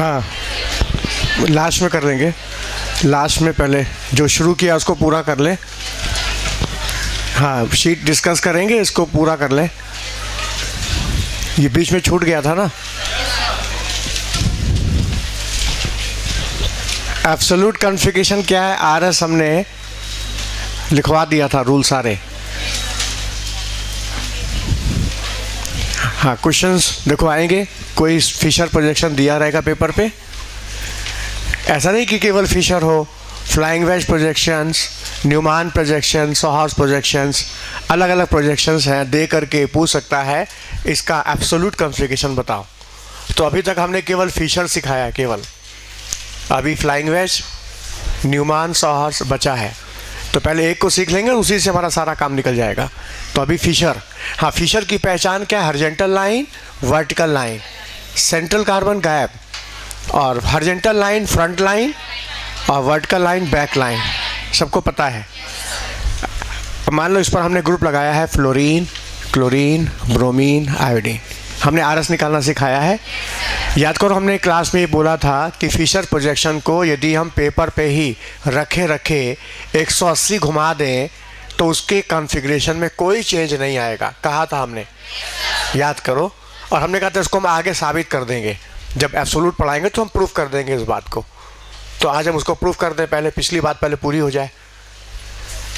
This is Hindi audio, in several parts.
हाँ, लास्ट में कर लेंगे। लास्ट में पहले जो शुरू किया उसको पूरा कर ले। हाँ, शीट डिस्कस करेंगे, इसको पूरा कर ले। ये बीच में छूट गया था ना। एब्सोल्यूट कॉन्फ़िगरेशन क्या है, आरएस हमने लिखवा दिया था, रूल सारे। हाँ, क्वेश्चंस देखो आएंगे। कोई फिशर प्रोजेक्शन दिया रहेगा पेपर पे। ऐसा नहीं कि केवल फिशर हो, flying wedge projections, Newman projection, sawhorse projections, अलग अलग प्रोजेक्शंस हैं, दे करके पूछ सकता है इसका एब्सोल्यूट कॉन्फ़िगरेशन बताओ। तो अभी तक हमने केवल फिशर सिखाया है, केवल। अभी फ्लाइंग वेज, न्यूमान, सोहार्स बचा है। तो पहले एक को सीख लेंगे, उसी से हमारा सारा काम निकल जाएगा। तो अभी फिशर। हाँ, फिशर की पहचान क्या है? Horizontal line, vertical line, central carbon gap, और हॉरिजॉन्टल लाइन फ्रंट लाइन और वर्टिकल लाइन बैक लाइन, सबको पता है। मान लो इस पर हमने ग्रुप लगाया है फ्लोरीन, क्लोरीन, ब्रोमीन, आयोडीन। हमने आरएस निकालना सिखाया है। याद करो, हमने क्लास में ये बोला था कि फिशर प्रोजेक्शन को यदि हम पेपर पे ही रखे 180 घुमा दें तो उसके कॉन्फ़िगरेशन में कोई चेंज नहीं आएगा। कहा था हमने, याद करो। और हमने कहा था इसको हम आगे साबित कर देंगे, जब एब्सोल्यूट पढ़ाएंगे तो हम प्रूफ कर देंगे इस बात को। तो आज हम उसको प्रूफ कर दें, पहले पिछली बात पहले पूरी हो जाए।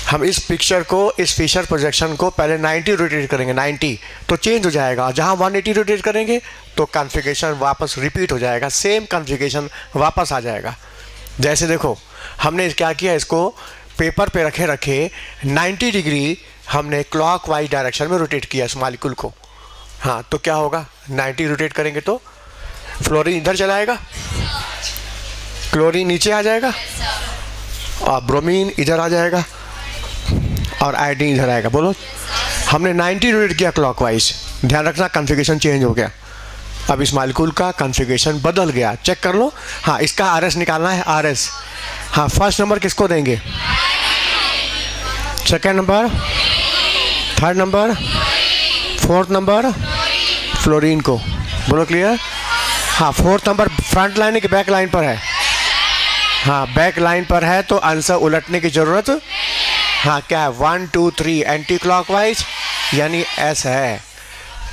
हम इस पिक्चर को, इस फिशर प्रोजेक्शन को पहले 90 रोटेट करेंगे, 90 तो चेंज हो जाएगा। जहाँ 180 रोटेट करेंगे तो कॉन्फ़िगरेशन वापस रिपीट हो जाएगा, सेम कॉन्फ़िगरेशन वापस आ जाएगा। जैसे देखो, हमने क्या किया, इसको पेपर पे रखे 90 डिग्री हमने क्लॉक वाइज डायरेक्शन में रोटेट किया इस मॉलिक्यूल को। हाँ, तो क्या होगा, 90 रोटेट करेंगे तो फ्लोरीन इधर चला आएगा, क्लोरीन नीचे आ जाएगा, और ब्रोमीन इधर आ जाएगा, और आयोडीन इधर आएगा। बोलो, हमने 90 रोटेट किया क्लॉकवाइज। ध्यान रखना, कॉन्फ़िगरेशन चेंज हो गया। अब इस मॉलिक्यूल का कॉन्फ़िगरेशन बदल गया, चेक कर लो। हाँ, इसका आरएस निकालना है, आरएस। हाँ, फर्स्ट नंबर किसको देंगे? Second number, third number, fourth number fluorine को। बोलो क्लियर? हाँ, फोर्थ नंबर फ्रंट लाइन की बैक लाइन पर है। हाँ, बैक लाइन पर है तो आंसर उलटने की ज़रूरत। हाँ, क्या है, 1 2 3 एंटी क्लॉकवाइज, यानी एस है,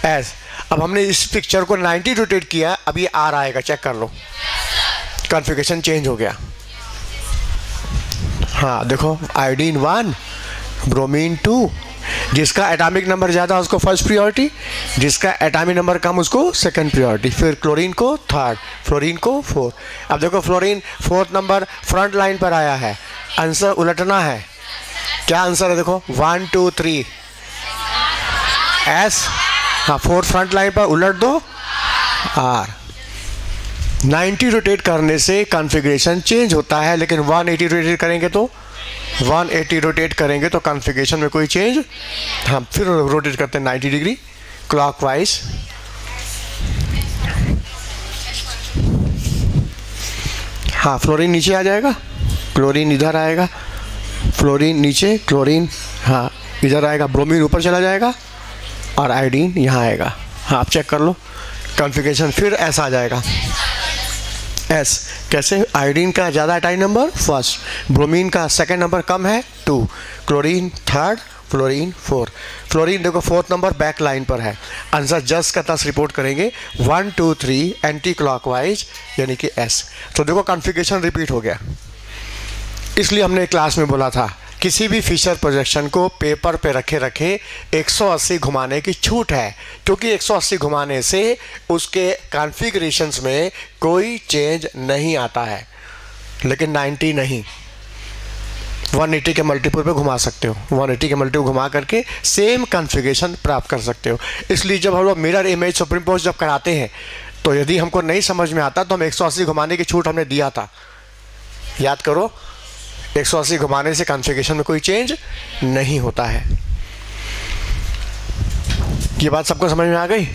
एस। अब हमने इस पिक्चर को 90 रोटेट किया, अब ये आर आएगा, चेक कर लो, कॉन्फ़िगरेशन चेंज हो गया। हाँ देखो, आयोडीन 1, ब्रोमीन 2, जिसका एटॉमिक नंबर ज़्यादा उसको फर्स्ट प्रायोरिटी, जिसका एटॉमिक नंबर कम उसको सेकंड प्रायोरिटी, फिर क्लोरीन को थर्ड, फ्लोरीन को फोर्थ। अब देखो, fluorine fourth number front line पर आया है, आंसर उलटना है। क्या आंसर है? देखो, 1 2 3 एस। हाँ, फोर्थ फ्रंट लाइन पर उलट दो, आर। 90 रोटेट करने से कॉन्फ़िगरेशन चेंज होता है, लेकिन 180 रोटेट करेंगे तो 180 रोटेट करेंगे तो कॉन्फ़िगरेशन में कोई चेंज। हम फिर रोटेट करते हैं 90 डिग्री क्लॉकवाइज। हाँ, फ्लोरीन नीचे आ जाएगा, क्लोरीन इधर आएगा, फ्लोरीन नीचे, क्लोरीन हाँ इधर आएगा, ब्रोमीन ऊपर चला जाएगा, और आयोडीन यहाँ आएगा। हाँ, आप चेक कर लो, कॉन्फ़िगरेशन फिर ऐसा आ जाएगा, एस। कैसे? आयोडीन का ज़्यादा एटॉमिक नंबर फर्स्ट, ब्रोमीन का सेकंड नंबर कम है 2, chlorine third, fluorine fourth. Fluorine देखो फोर्थ नंबर बैक लाइन पर है, आंसर जस्ट का तस रिपोर्ट करेंगे 1 2 3 एंटी क्लॉकवाइज, यानी कि एस। तो देखो, कॉन्फ़िगरेशन रिपीट हो गया। इसलिए हमने क्लास में बोला था, किसी भी फिशर प्रोजेक्शन को पेपर पे रखे 180 घुमाने की छूट है, क्योंकि 180 घुमाने से उसके कॉन्फ़िगरेशंस में कोई चेंज नहीं आता है। लेकिन 90 नहीं, 180 के मल्टीपल पे घुमा सकते हो, 180 के मल्टीपल घुमा करके सेम कॉन्फ़िगरेशन प्राप्त कर सकते हो। इसलिए जब हम लोग मिरर इमेज सुपरइम्पोज जब कराते हैं, तो यदि हमको नहीं समझ में आता तो हम 180 घुमाने की छूट हमने दिया था, याद करो। 180 घुमाने से कॉन्फ़िगरेशन में कोई चेंज नहीं होता है। ये बात सबको समझ में आ गई?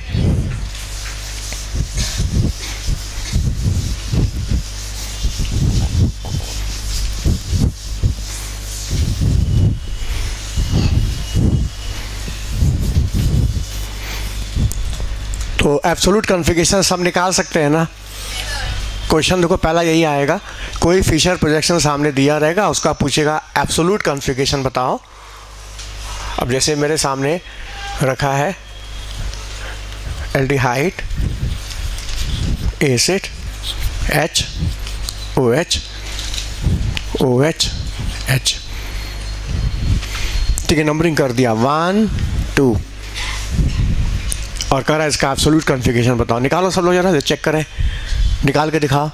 तो एब्सोल्यूट कॉन्फ़िगरेशन सब निकाल सकते हैं ना? क्वेश्चन देखो पहला यही आएगा, कोई फिशर प्रोजेक्शन सामने दिया रहेगा, उसका पूछेगा एब्सोल्यूट कॉन्फ़िगरेशन बताओ। अब जैसे मेरे सामने रखा है aldehyde, acid, H, OH, OH, H, ठीक है, नंबरिंग कर दिया 1 2 और कह रहा है इसका एब्सोल्यूट कॉन्फ़िगरेशन बताओ। निकालो सब लोग जरा, चेक करें, निकाल के दिखाओ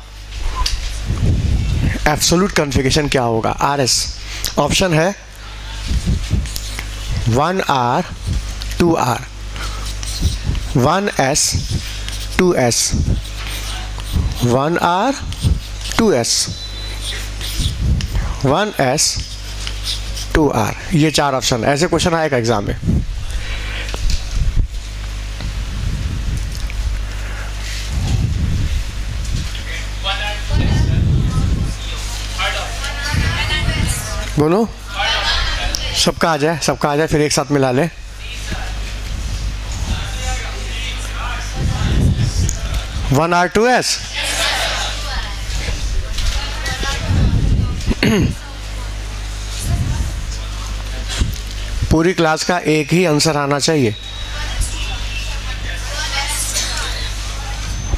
एब्सोल्यूट कॉन्फ़िगरेशन क्या होगा। RS ऑप्शन है 1R 2R, 1S 2S, 1R 2S, 1S 2R, ये 4 ऑप्शन। ऐसे क्वेश्चन आएगा एग्जाम में। बोलो, सबका आ जाए, सबका आ जाए, फिर एक साथ मिला ले। वन आर 2S, पूरी क्लास का एक ही आंसर आना चाहिए,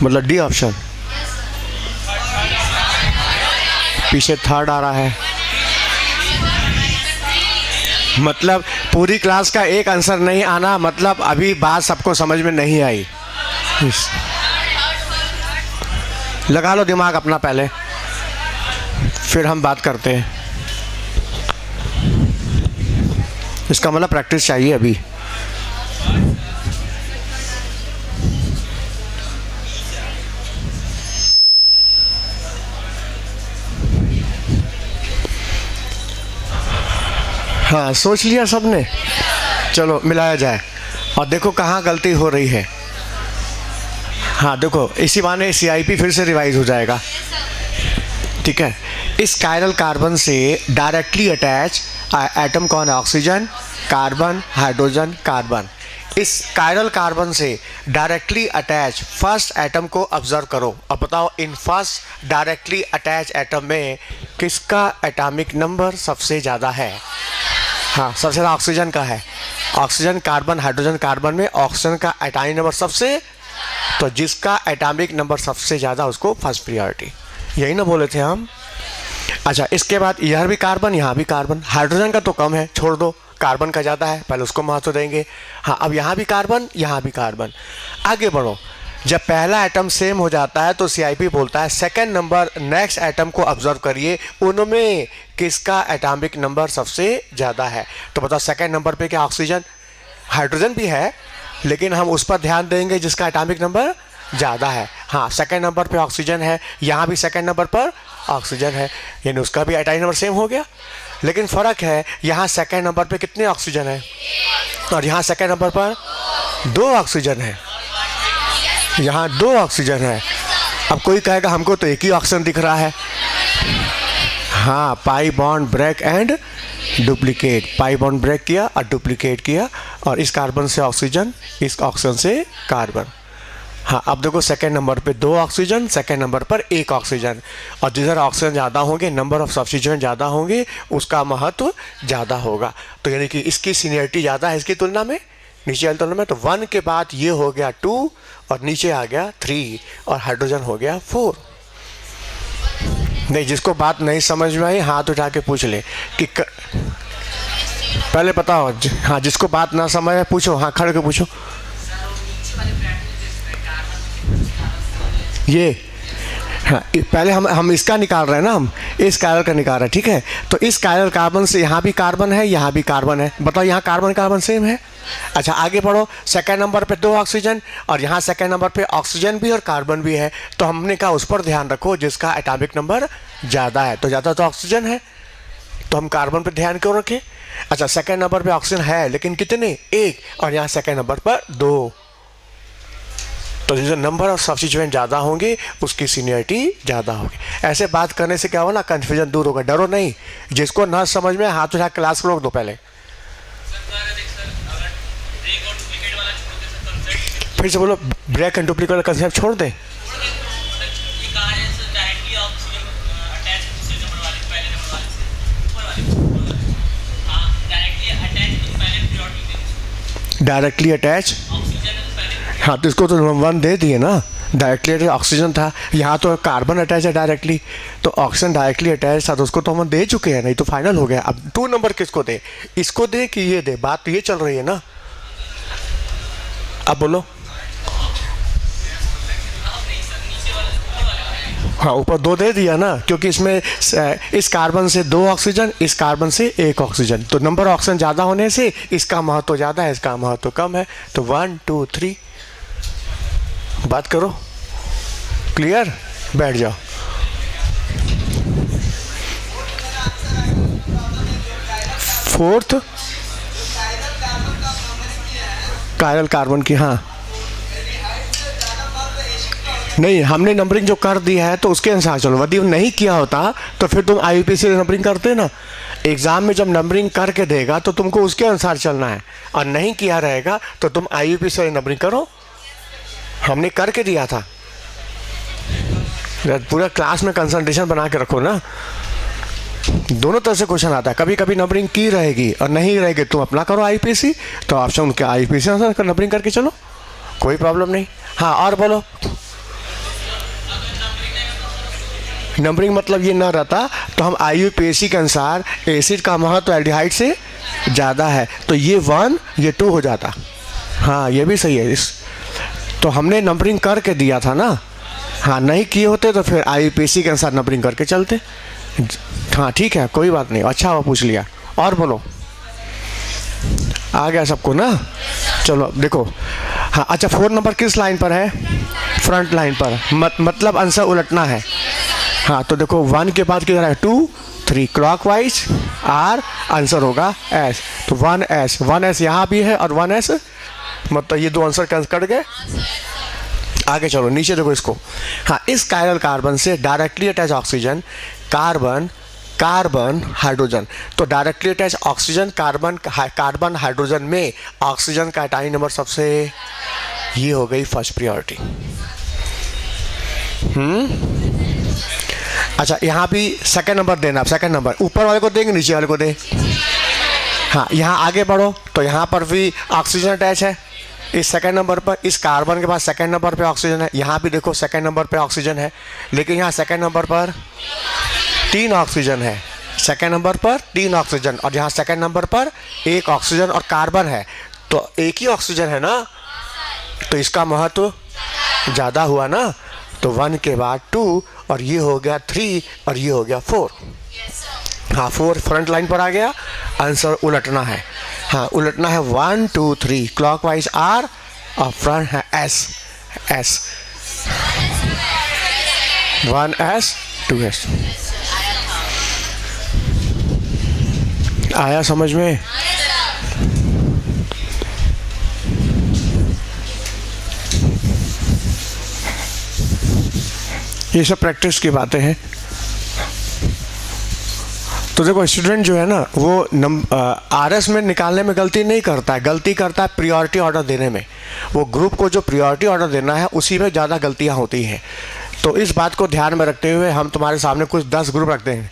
मतलब डी ऑप्शन। पीछे थर्ड आ रहा है, मतलब पूरी क्लास का एक आंसर नहीं आना, मतलब अभी बात सबको समझ में नहीं आई। लगा लो दिमाग अपना पहले, फिर हम बात करते हैं। इसका मतलब प्रैक्टिस चाहिए अभी। हाँ, सोच लिया सबने, चलो मिलाया जाए और देखो कहाँ गलती हो रही है। हाँ देखो, इसी बहाने CIP फिर से रिवाइज हो जाएगा, ठीक है। इस कायरल कार्बन से डायरेक्टली अटैच एटम कौन है? Oxygen, carbon, hydrogen, carbon. इस कायरल कार्बन से डायरेक्टली अटैच फर्स्ट एटम को ऑब्जर्व करो और बताओ in first directly attach atom में किसका एटॉमिक नंबर सबसे ज़्यादा है? हाँ, सबसे ज़्यादा ऑक्सीजन का है। ऑक्सीजन, कार्बन, हाइड्रोजन, कार्बन में ऑक्सीजन का एटॉमिक नंबर सबसे, तो जिसका एटॉमिक नंबर सबसे ज़्यादा उसको फर्स्ट प्रायोरिटी, यही ना बोले थे हम। अच्छा, इसके बाद यहाँ भी कार्बन, यहाँ भी कार्बन। हाइड्रोजन का तो कम है, छोड़ दो, कार्बन का ज़्यादा है, पहले उसको महत्व देंगे। हाँ, अब यहाँ भी कार्बन, यहाँ भी कार्बन। आगे बढ़ो, जब पहला एटम सेम हो जाता है तो CIP बोलता है सेकंड नंबर नेक्स्ट एटम को ऑब्जर्व करिए, उनमें किसका एटॉमिक नंबर सबसे ज़्यादा है। तो बताओ सेकंड नंबर पे क्या ऑक्सीजन, हाइड्रोजन भी है, लेकिन हम उस पर ध्यान देंगे जिसका एटॉमिक नंबर ज़्यादा है। हाँ, सेकंड नंबर पे ऑक्सीजन है, यहाँ भी सेकंड नंबर पर ऑक्सीजन है, यानी उसका भी एटॉमिक नंबर सेम हो गया। लेकिन फ़र्क है, यहाँ सेकंड नंबर पे कितने ऑक्सीजन है और यहाँ सेकंड नंबर पर 2 ऑक्सीजन है, यहाँ 2 ऑक्सीजन है। अब कोई कहेगा हमको तो एक ही ऑक्सीजन दिख रहा है। हाँ, pi bond break and duplicate, pi bond break किया और डुप्लीकेट किया, और इस कार्बन से ऑक्सीजन, इस ऑक्सीजन से कार्बन। हाँ, अब देखो सेकेंड नंबर पे 2 ऑक्सीजन, सेकेंड नंबर पर 1 ऑक्सीजन, और जिधर ऑक्सीजन ज़्यादा होंगे, नंबर ऑफ सब्स्टिट्यूएंट ज़्यादा होंगे, उसका महत्व ज़्यादा होगा। तो यानी कि इसकी सीनियरिटी ज़्यादा है इसकी तुलना में, नीचे वाली तुलना में। तो 1 के बाद ये हो गया 2 और नीचे आ गया 3 और हाइड्रोजन हो गया 4। नहीं, जिसको बात नहीं समझ में आई हाथ उठा के पूछ ले कि पहले बताओ। हाँ, जिसको बात ना समझ में पूछो, हाँ खड़े के पूछो। ये हाँ, पहले हम इसका निकाल रहे हैं ना, हम इस कायरल का निकाल रहे हैं, ठीक है। तो इस कायरल कार्बन से यहाँ भी कार्बन है, यहाँ भी कार्बन है। बताओ यहाँ कार्बन कार्बन सेम है। अच्छा, आगे बढ़ो, सेकंड नंबर पे 2 ऑक्सीजन और यहाँ सेकंड नंबर पे ऑक्सीजन भी और कार्बन भी है। तो हमने कहा उस पर ध्यान रखो जिसका एटॉमिक नंबर ज़्यादा है। तो ज़्यादा तो ऑक्सीजन है, तो हम कार्बन पर ध्यान क्यों रखें। अच्छा, सेकंड नंबर पे ऑक्सीजन है, लेकिन कितने? 1, और यहाँ सेकंड नंबर पर 2। तो जो नंबर ऑफ सब्स्टिट्यूएंट ज़्यादा होंगे उसकी सीनियरिटी ज़्यादा होगी। ऐसे बात करने से क्या होगा ना, कन्फ्यूजन दूर होगा। डरो नहीं, जिसको ना समझ में हाथ उठा क्लास को रोक दो पहले। फिर से बोलो, ब्रेक एंड डुप्लीकेट का कंसेप्ट छोड़ दें। डायरेक्टली अटैच, हाँ तो इसको तो नंबर 1 दे दिए ना, डायरेक्टली अटैच ऑक्सीजन था, यहाँ तो कार्बन अटैच है डायरेक्टली, तो ऑक्सीजन डायरेक्टली अटैच था तो उसको तो हम दे चुके हैं, नहीं तो फाइनल हो गया। अब 2 नंबर किसको दे, इसको दे कि ये दे, बात तो ये चल रही है ना। अब बोलो, हाँ ऊपर 2 दे दिया ना, क्योंकि इसमें इस कार्बन से 2 ऑक्सीजन, इस कार्बन से 1 ऑक्सीजन, तो नंबर ऑक्सीजन ज़्यादा होने से इसका महत्व ज़्यादा है, इसका महत्व कम है, तो 1 2 3। बात करो, क्लियर, बैठ जाओ। फोर्थ कायरल कार्बन की, हाँ नहीं हमने नंबरिंग जो कर दी है तो उसके अनुसार चलो, यदि नहीं किया होता तो फिर तुम IUPAC से नंबरिंग करते ना। एग्जाम में जब नंबरिंग करके देगा तो तुमको उसके अनुसार चलना है, और नहीं किया रहेगा तो तुम IUPAC से नंबरिंग करो, हमने करके दिया था। पूरा क्लास में कंसंट्रेशन बना के रखो ना, दोनों तरह से क्वेश्चन आता है, कभी कभी नंबरिंग की रहेगी और नहीं रहेगी, तुम अपना करो IUPAC, तो ऑप्शन क्या IUPAC नंबरिंग करके चलो, कोई प्रॉब्लम नहीं। हाँ और बोलो, नंबरिंग मतलब ये ना रहता तो हम IUPAC के अनुसार एसिड का महत्व एल्डिहाइड से ज़्यादा है तो ये 1 ये 2 हो जाता। हाँ ये भी सही है, इस तो हमने नंबरिंग करके दिया था ना। हाँ नहीं किए होते तो फिर IUPAC के अनुसार नंबरिंग करके चलते। हाँ ठीक है, कोई बात नहीं, अच्छा हुआ पूछ लिया। और बोलो, आ गया सबको ना, चलो देखो। हाँ अच्छा, 4 नंबर किस लाइन पर है, फ्रंट लाइन पर, मतलब आंसर उलटना है। हाँ तो देखो 1 के बाद किधर है, 2 3 क्लॉकवाइज, R आंसर होगा S, तो 1S यहाँ भी है और 1S, मतलब ये 2 आंसर कट गए। आगे चलो नीचे देखो इसको। हाँ इस कायरल कार्बन से directly attach oxygen, carbon carbon hydrogen, तो directly attach oxygen carbon hydrogen में ऑक्सीजन का एटॉमिक नंबर सबसे, ये हो गई फर्स्ट प्रायोरिटी। अच्छा यहाँ भी सेकंड नंबर देना, सेकंड नंबर ऊपर वाले को देंगे नीचे वाले को दे। हाँ यहाँ आगे बढ़ो तो यहाँ पर भी ऑक्सीजन अटैच है इस सेकंड नंबर पर, इस कार्बन के पास सेकंड नंबर पे ऑक्सीजन है, यहाँ भी देखो सेकंड नंबर पे ऑक्सीजन है, लेकिन यहाँ सेकंड नंबर पर 3 ऑक्सीजन है, सेकंड नंबर पर 3 ऑक्सीजन, और यहाँ सेकंड नंबर पर 1 ऑक्सीजन और कार्बन है, तो एक ही ऑक्सीजन है ना, तो इसका महत्व ज़्यादा हुआ ना, तो 1 के बाद 2 और ये हो गया 3 और ये हो गया 4। हाँ 4 फ्रंट लाइन पर आ गया, आंसर उलटना है। हाँ उलटना है 1 2 3 क्लॉकवाइज R और फ्रंट है S 1S 2S। आया समझ में? ये सब प्रैक्टिस की बातें हैं। तो देखो स्टूडेंट जो है ना वो RS में निकालने में गलती नहीं करता है, गलती करता है प्रायोरिटी ऑर्डर देने में। वो ग्रुप को जो प्रायोरिटी ऑर्डर देना है उसी में ज़्यादा गलतियां होती हैं। तो इस बात को ध्यान में रखते हुए हम तुम्हारे सामने कुछ 10 ग्रुप रखते हैं,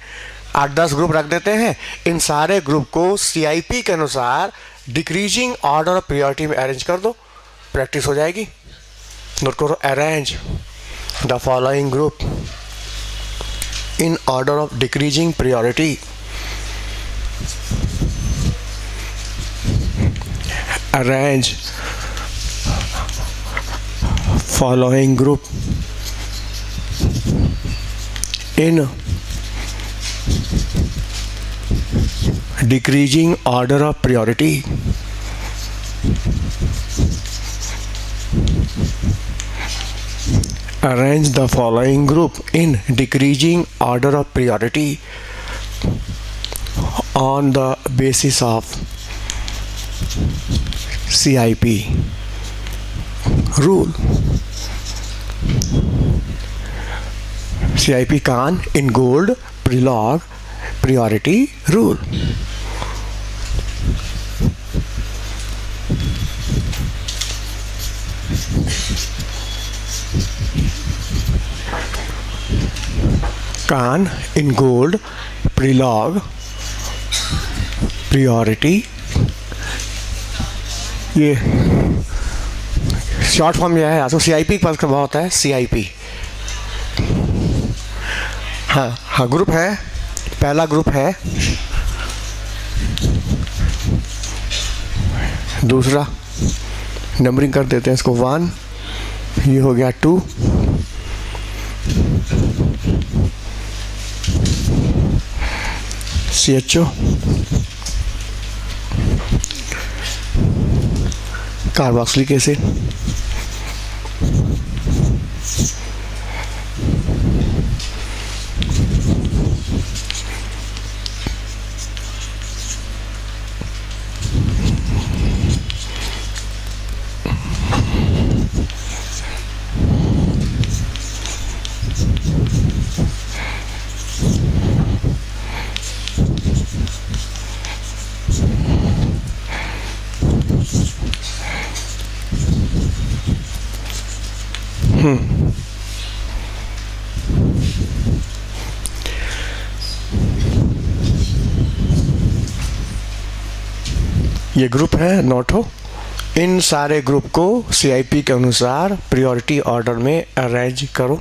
8-10 ग्रुप रख देते हैं। इन सारे ग्रुप को CIP के अनुसार डिक्रीजिंग ऑर्डर ऑफ प्रायोरिटी में अरेंज कर दो, प्रैक्टिस हो जाएगी। नोट करो, arrange the following group in order of decreasing priority. Arrange following group in decreasing order of priority. Arrange the following group in decreasing order of priority on the basis of CIP rule. CIP Khan in gold prelog priority rule. Khan in gold prelog priority ये शॉर्ट फॉर्म यह है, तो CIP पास का होता है CIP। हाँ ग्रुप है, पहला ग्रुप है, दूसरा नंबरिंग कर देते हैं इसको 1, ये हो गया 2, CHO, कार्बोक्सिलिक एसिड, ये ग्रुप है नोटो। इन सारे ग्रुप को CIP के अनुसार प्रायोरिटी ऑर्डर में अरेंज करो।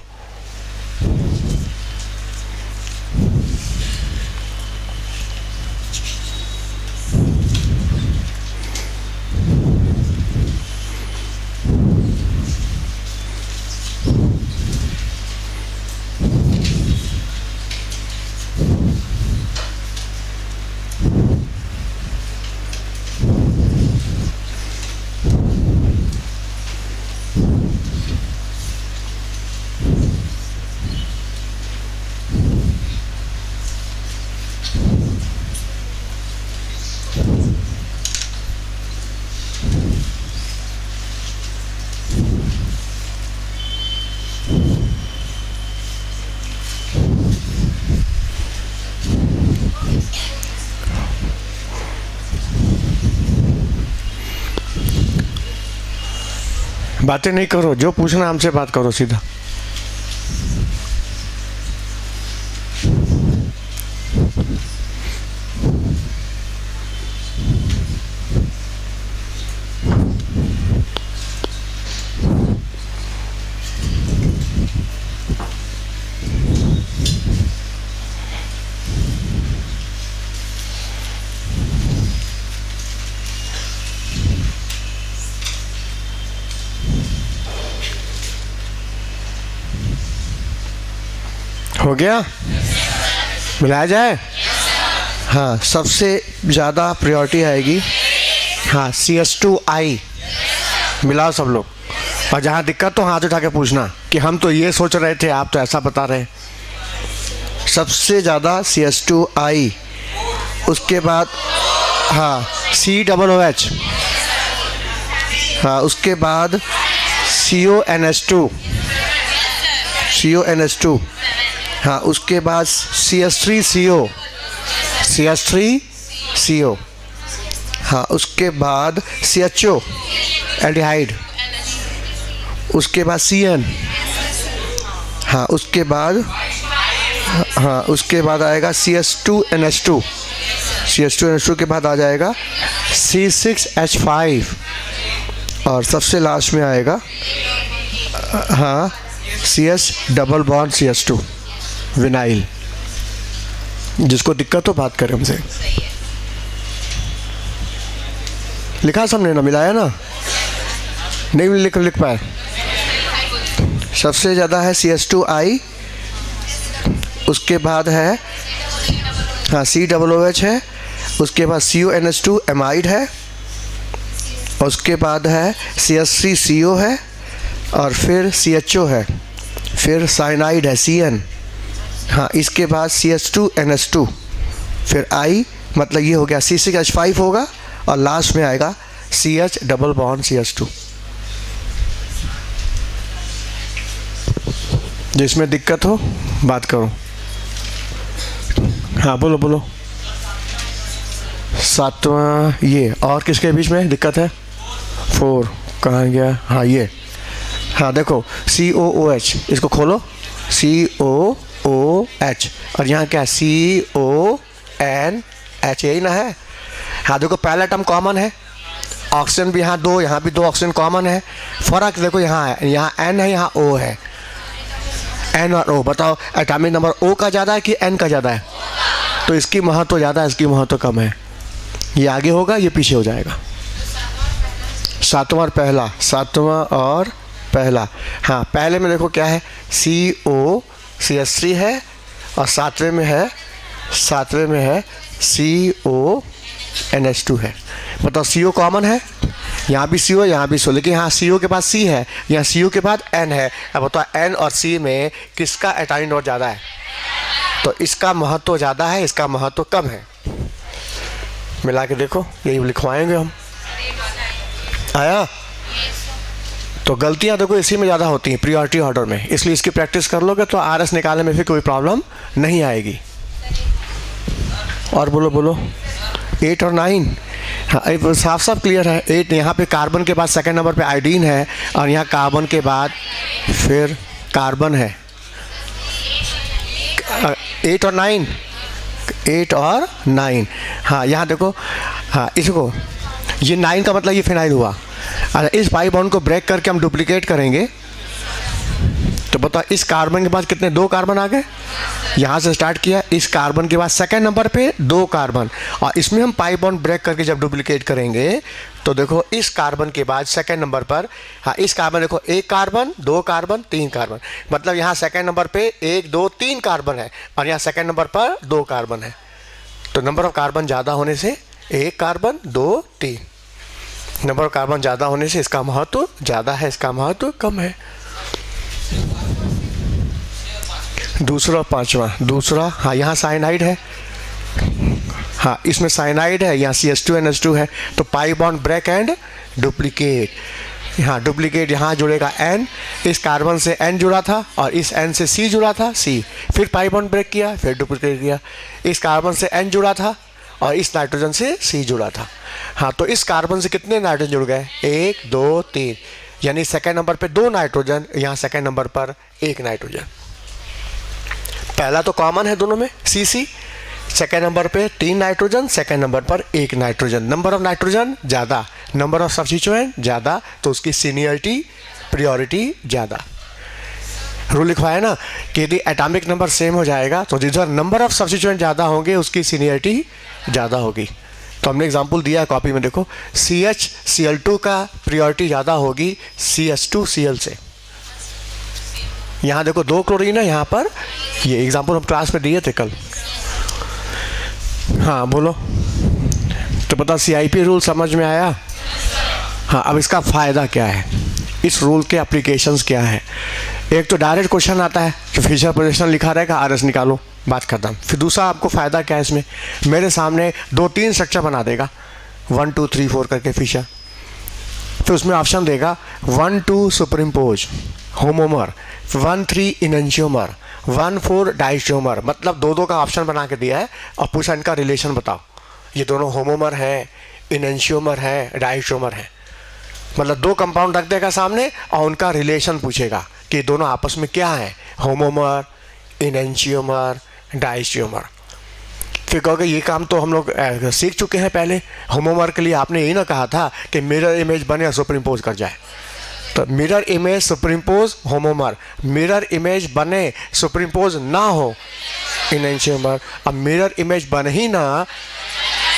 बातें नहीं करो, जो पूछना हमसे बात करो सीधा। हो गया? मिलाया जाए? हाँ, सबसे ज़्यादा प्रायोरिटी आएगी हाँ CS2I। मिलाओ सब लोग, और जहाँ दिक्कत तो हाथ उठा के पूछना कि हम तो ये सोच रहे थे, आप तो ऐसा बता रहे। सबसे ज़्यादा CS2I, उसके बाद हाँ COOH, हाँ उसके बाद CONS2, हाँ उसके बाद CS3CO, हाँ उसके बाद CHO एल्डिहाइड, उसके बाद CN, हाँ उसके बाद आएगा CS2NH2 के बाद आ जाएगा C6H5, और सबसे लास्ट में आएगा हाँ CS double bond CS2 vinyl. जिसको दिक्कत हो बात करें हमसे। लिखा सबने ना? मिलाया ना? नहीं लिख पाए? सबसे ज़्यादा है CS2I, उसके बाद है हाँ COOH है, उसके बाद CONS2 एमाइड है, उसके बाद है CS3CO है, और फिर CHO है, फिर साइनाइड है CN, हाँ इसके बाद CS2NH2, फिर I, मतलब ये हो गया C6H5 होगा, और लास्ट में आएगा CH डबल बॉन्ड CS2। जिसमें दिक्कत हो बात करो। हाँ बोलो। सातवां ये, और किसके बीच में दिक्कत है? 4 कहाँ गया? हाँ ये, हाँ देखो COOH, इसको खोलो, COOH, और यहाँ क्या CONH, यही ना है? हाँ देखो पहला टर्म कॉमन है, ऑक्सीजन भी यहाँ दो, यहाँ भी दो ऑक्सीजन कॉमन है। फर्क देखो यहाँ है, यहाँ एन है, यहाँ ओ है। एन और ओ, बताओ एटॉमिक नंबर ओ का ज़्यादा है कि एन का ज़्यादा है? तो इसकी महत्व ज़्यादा है, इसकी महत्व कम है। ये आगे होगा, ये पीछे हो जाएगा। सातवां और पहला, सातवां और पहला। हाँ, पहले में देखो क्या है, COCH3 है, और सातवें में है CONH2 है। बताओ CO कॉमन है, यहाँ भी CO, यहाँ भी CO, लेकिन यहाँ CO के बाद C है, यहाँ CO के बाद N है। अब बताओ N और C में किसका एटॉमिक नंबर ज़्यादा है? तो इसका महत्व ज़्यादा है, इसका महत्व कम है। मिला के देखो, यही लिखवाएंगे हम। आया? तो गलतियाँ देखो इसी में ज़्यादा होती हैं, प्रियोरिटी ऑर्डर में, इसलिए इसकी प्रैक्टिस कर लोगे तो RS निकालने में फिर कोई प्रॉब्लम नहीं आएगी। और बोलो 8 और 9। हाँ, साफ साफ क्लियर है। 8 यहाँ पे कार्बन के बाद सेकंड नंबर पे आयोडीन है, और यहाँ कार्बन के बाद फिर कार्बन है। 8 और 9, 8 और 9। हाँ, यहाँ देखो, हाँ इसको, ये 9 का मतलब ये फिनाइल हुआ। अगर इस पाई बॉन्ड को ब्रेक करके हम डुप्लीकेट करेंगे तो बताओ इस कार्बन के बाद कितने, 2 कार्बन आ गए। यहाँ से स्टार्ट किया, इस कार्बन के बाद सेकंड नंबर पे 2 कार्बन, और इसमें हम पाई बॉन्ड ब्रेक करके जब डुप्लीकेट करेंगे तो देखो इस कार्बन के बाद सेकंड नंबर पर, हाँ इस कार्बन देखो 1 कार्बन, 2 कार्बन, 3 कार्बन, मतलब यहाँ सेकंड नंबर पे 1 2 3 कार्बन है, और यहाँ सेकंड नंबर पर 2 कार्बन है। तो नंबर ऑफ कार्बन ज़्यादा होने से 1 कार्बन 2 3, नंबर ऑफ कार्बन ज़्यादा होने से इसका महत्व ज़्यादा है, इसका महत्व कम है। दूसरा, पांचवा, दूसरा, हाँ यहाँ साइनाइड है, हाँ इसमें साइनाइड है, यहाँ CH2NH2 है। तो pi bond break and duplicate, हाँ डुप्लीकेट यहाँ जुड़ेगा N, इस कार्बन से N जुड़ा था और इस N से C जुड़ा था, C, फिर पाई बॉन्ड ब्रेक किया, फिर डुप्लीकेट किया, इस कार्बन से N जुड़ा था और इस नाइट्रोजन से C जुड़ा था। हाँ, तो इस कार्बन से कितने नाइट्रोजन जुड़ गए, 1 2 3, यानी सेकंड नंबर पे 2 नाइट्रोजन, यहाँ सेकंड नंबर पर 1 नाइट्रोजन। पहला तो कॉमन है दोनों में CC, सेकंड नंबर पे 3 नाइट्रोजन, सेकंड नंबर पर 1 नाइट्रोजन। नंबर ऑफ नाइट्रोजन ज़्यादा, नंबर ऑफ सब्स्टिट्यूएंट ज़्यादा, तो उसकी सीनियरिटी प्रियोरिटी ज़्यादा। रूल लिखवाया ना कि यदि एटॉमिक नंबर सेम हो जाएगा तो जिधर नंबर ऑफ सब्स्टिट्यूएंट ज़्यादा होंगे उसकी सीनियरिटी ज़्यादा होगी। तो हमने एग्जांपल दिया है कॉपी में, देखो CHCl2 का प्रियोरिटी ज़्यादा होगी CH2Cl से। यहाँ देखो 2 क्लोरीन है, यहाँ पर ये एग्जांपल हम क्लास में दिए थे कल। हाँ बोलो, तो बताओ CIP रूल समझ में आया? हाँ, अब इसका फ़ायदा क्या है, इस रूल के एप्लीकेशंस क्या है? एक तो डायरेक्ट क्वेश्चन आता है कि फिशर प्रोजेक्शन लिखा रहेगा, RS निकालो, बात खत्म। फिर दूसरा आपको फ़ायदा क्या है इसमें, मेरे सामने 2-3 स्ट्रक्चर बना देगा 1 2 3 4 करके फिशर, फिर उसमें ऑप्शन देगा 1 2 सुपरिम्पोज होमोमर, 1 3 इनएंशियोमर, 1 4 डाइस्टियोमर, मतलब 2-2 का ऑप्शन बना के दिया है और पूछा इनका रिलेशन बताओ, ये दोनों होमोमर हैं, इनएंशियोमर है, डाइस्टियोमर है। मतलब 2 कंपाउंड रख देगा सामने और उनका रिलेशन पूछेगा कि दोनों आपस में क्या है, होमोमर, इनएंशियोमर, डाइस्टियोमर। फिर कहोगे ये काम तो हम लोग सीख चुके हैं पहले, होमोमर के लिए आपने यही ना कहा था कि मिरर इमेज बने और सुपरिम्पोज कर जाए। तो मिरर इमेज सुपरिम्पोज होमोमर, मिरर इमेज बने सुपरिम्पोज ना हो इनएंशियोमर, अब मिरर इमेज बने ही ना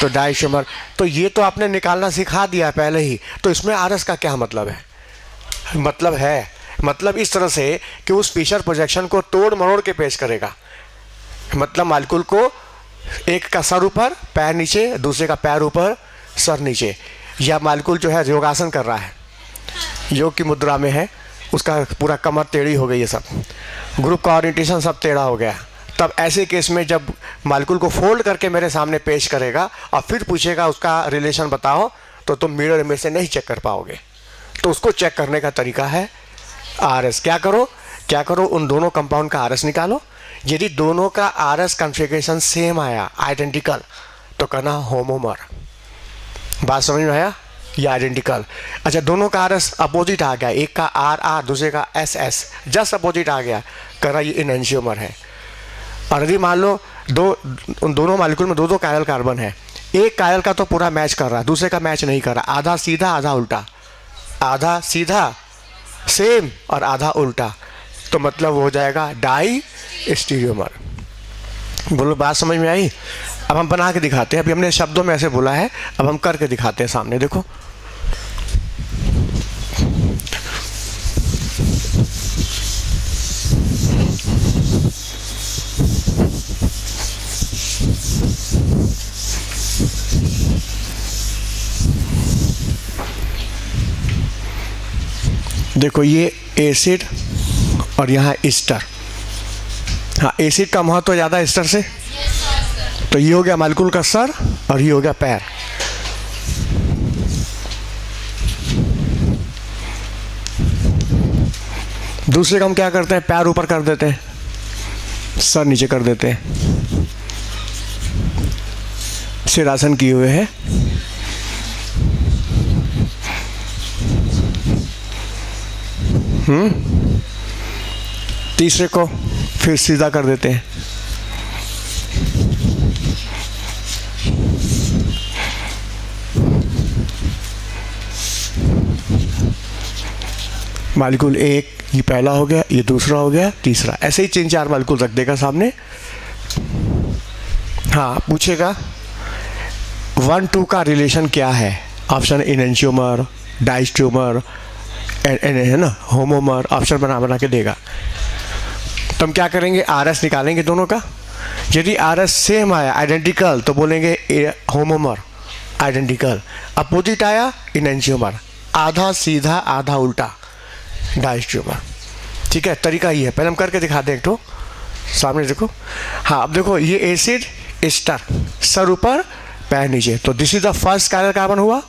तो डाइस्टियोमर। तो ये तो आपने निकालना सिखा दिया पहले ही, तो इसमें RS का क्या मतलब है? मतलब इस तरह से कि उस फिशर प्रोजेक्शन को तोड़ मरोड़ के पेश करेगा। मतलब मालिक्यूल को एक का सर ऊपर पैर नीचे, दूसरे का पैर ऊपर सर नीचे, या मालिक्यूल जो है योगासन कर रहा है, योग की मुद्रा में है, उसका पूरा कमर टेढ़ी हो गई है, सब ग्रुप का ओरिएंटेशन सब टेढ़ा हो गया। तब ऐसे केस में जब मालिक्यूल को फोल्ड करके मेरे सामने पेश करेगा और फिर पूछेगा उसका रिलेशन बताओ, तो तुम मिरर इमेज से नहीं चेक कर पाओगे। तो उसको चेक करने का तरीका है RS। क्या करो, उन दोनों कंपाउंड का RS निकालो। यदि दोनों का RS कॉन्फ़िगरेशन सेम आया, आइडेंटिकल, तो कहना होमोमर। बात समझ में आया? ये आइडेंटिकल। अच्छा, दोनों का RS अपोजिट आ गया, एक का RR दूसरे का SS, जस्ट अपोजिट आ गया, कहना ये इनएंशियोमर है। और यदि मान लो उन दोनों मालिक्यूल में 2-2 कायरल कार्बन है, एक कायल का तो पूरा मैच कर रहा है, दूसरे का मैच नहीं कर रहा, आधा सीधा आधा उल्टा, आधा सीधा सेम और आधा उल्टा, तो मतलब हो जाएगा डाई स्टीरियोमर। बोलो बात समझ में आई? अब हम बना के दिखाते हैं। अभी हमने शब्दों में ऐसे बोला है, अब हम करके दिखाते हैं सामने। देखो देखो ये एसिड और यहाँ एस्टर। हाँ, एसिड का महत्व ज़्यादा एस्टर से, तो ये हो गया मालिक्यूल का सर और ये हो गया पैर। दूसरे का हम क्या करते हैं, पैर ऊपर कर देते हैं, सर नीचे कर देते हैं, सिरासन किए हुए हैं। तीसरे को फिर सीधा कर देते हैं। मालिक्यूल एक, ये पहला हो गया, ये दूसरा हो गया, तीसरा, ऐसे ही 3-4 मालिक्यूल रख देगा सामने। हाँ, पूछेगा 1-2 का रिलेशन क्या है। ऑप्शन एनेंटियोमर, डायस्टियोमर, है ना, होमोमर, ऑप्शन बना बना के देगा। तो हम क्या करेंगे, RS निकालेंगे दोनों का। यदि RS सेम आया, आइडेंटिकल, तो बोलेंगे होमोमर, आइडेंटिकल। अपोजिट आया, एनेंटियोमर, आधा सीधा आधा उल्टा, डायस्टियोमर। ठीक है, तरीका ये है। पहले हम करके दिखाते हैं एक तो, सामने देखो। हाँ, अब देखो ये एसिड एस्टर, सर ऊपर पैर नीचे, तो this is the first chiral carbon हुआ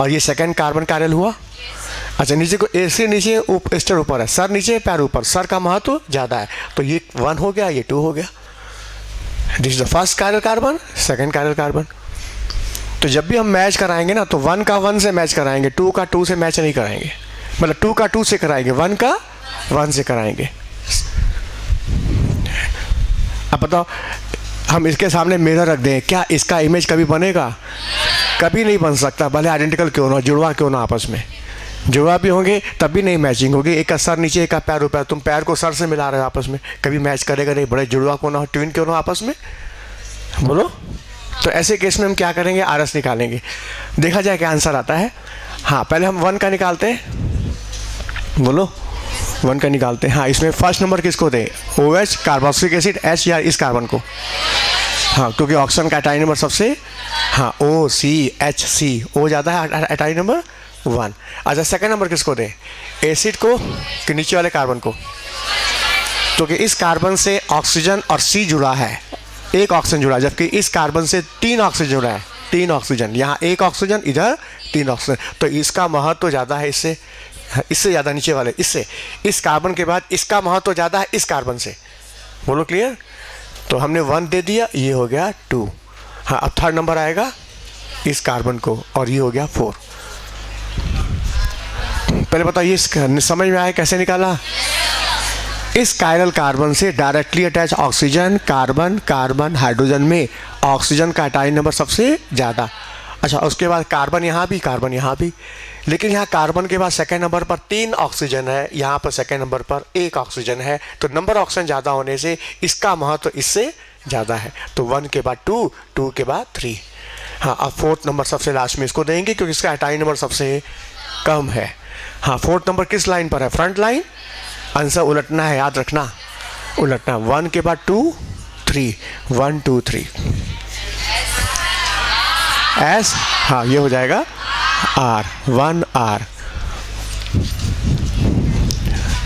और ये सेकंड कार्बन कायरल हुआ। अच्छा, नीचे को एसिड नीचे, एस्टर ऊपर है, सर नीचे पैर ऊपर, सर का महत्व ज़्यादा है, तो ये 1 हो गया, ये 2 हो गया। This is the first chiral carbon, second chiral carbon. तो जब भी हम मैच कराएंगे ना, तो 1 का 1 से मैच कराएंगे, 2 का 2 से मैच नहीं कराएंगे, मतलब 2 का 2 से कराएंगे, 1 का 1 से कराएंगे। अब बताओ, हम इसके सामने मिरर रख दें, क्या इसका इमेज कभी बनेगा? कभी नहीं बन सकता, भले आइडेंटिकल क्यों ना, जुड़वा क्यों ना, आपस में जुड़वा भी होंगे तब भी नहीं मैचिंग होगी। एक का सर नीचे, एक का पैर ऊपर, तुम पैर को सर से मिला रहे हो आपस में, कभी मैच करेगा नहीं। बड़े जुड़वा क्यों ना हो, ट्विन क्यों ना हो आपस में, बोलो। तो ऐसे केस में हम क्या करेंगे, RS निकालेंगे, देखा जाए क्या आंसर आता है। हाँ, पहले हम 1 का निकालते हैं, बोलो 1 का निकालते हैं। हाँ, इसमें फर्स्ट नंबर किसको दें, OH कार्बोक्सिलिक एसिड, H या इस कार्बन को। हाँ, क्योंकि ऑक्सीजन का एटाई नंबर सबसे, हाँ, OCHC, O ज़्यादा है, एटाई नंबर 1। अच्छा, सेकंड नंबर किसको दें, एसिड को कि नीचे वाले कार्बन को, क्योंकि इस कार्बन से ऑक्सीजन और C जुड़ा है, एक ऑक्सीजन जुड़ा है, जबकि इस कार्बन से 3 ऑक्सीजन जुड़ा है, 3 ऑक्सीजन, यहाँ 1 ऑक्सीजन, इधर 3 ऑक्सीजन, तो इसका महत्व ज़्यादा है इससे ज़्यादा, नीचे वाले इससे। इस कार्बन के बाद इसका महत्व ज़्यादा है इस कार्बन से, बोलो क्लियर। तो हमने 1 दे दिया, ये हो गया 2। हाँ, अब थर्ड नंबर आएगा इस कार्बन को, और ये हो गया 4। पहले बताओ ये समझ में आया कैसे निकाला। इस कायरल कार्बन से directly attach oxygen, carbon, carbon, hydrogen में ऑक्सीजन का एटाई नंबर सबसे ज़्यादा। अच्छा, उसके बाद कार्बन यहाँ भी, कार्बन यहाँ भी, लेकिन यहाँ कार्बन के बाद सेकंड नंबर पर 3 ऑक्सीजन है, यहाँ पर सेकंड नंबर पर 1 ऑक्सीजन है, तो नंबर ऑक्सीजन ज़्यादा होने से इसका महत्व इससे ज़्यादा है। तो 1 के बाद 2, 2 के बाद 3। हाँ, अब 4th नंबर सबसे लास्ट में इसको देंगे, क्योंकि इसका एटाई नंबर सबसे कम है। हाँ, 4th नंबर किस लाइन पर है, फ्रंट लाइन। आंसर उलटना है, याद रखना, उलटना। 1 के बाद 2, 3, 1, 2, 3 S। हाँ, ये हो जाएगा R, 1R।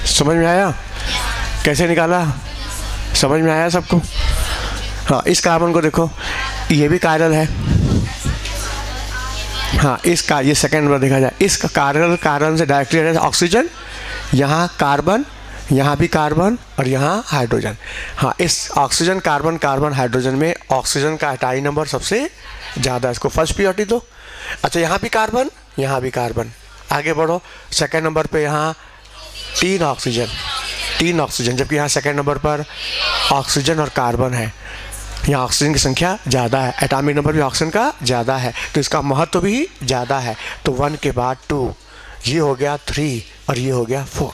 समझ में आया कैसे निकाला, समझ में आया सबको। हाँ, इस कार्बन को देखो, ये भी कायरल है। हाँ, इसका ये सेकंड नंबर देखा जाए, इस कायरल कार्बन से डायरेक्टली ऑक्सीजन, यहाँ कार्बन, यहाँ भी कार्बन और यहाँ हाइड्रोजन। हाँ, इस ऑक्सीजन, कार्बन, कार्बन, हाइड्रोजन में ऑक्सीजन का एटाई नंबर सबसे ज़्यादा, इसको फर्स्ट प्रायोरिटी दो। अच्छा, यहाँ भी कार्बन, यहाँ भी कार्बन, आगे बढ़ो। सेकंड नंबर पे यहाँ 3 ऑक्सीजन, 3 ऑक्सीजन, जबकि यहाँ सेकंड नंबर पर ऑक्सीजन और कार्बन है। यहाँ ऑक्सीजन की संख्या ज़्यादा है, एटॉमिक नंबर भी ऑक्सीजन का ज़्यादा है, तो इसका महत्व भी ज़्यादा है। तो 1 के बाद 2, ये हो गया 3 और ये हो गया 4।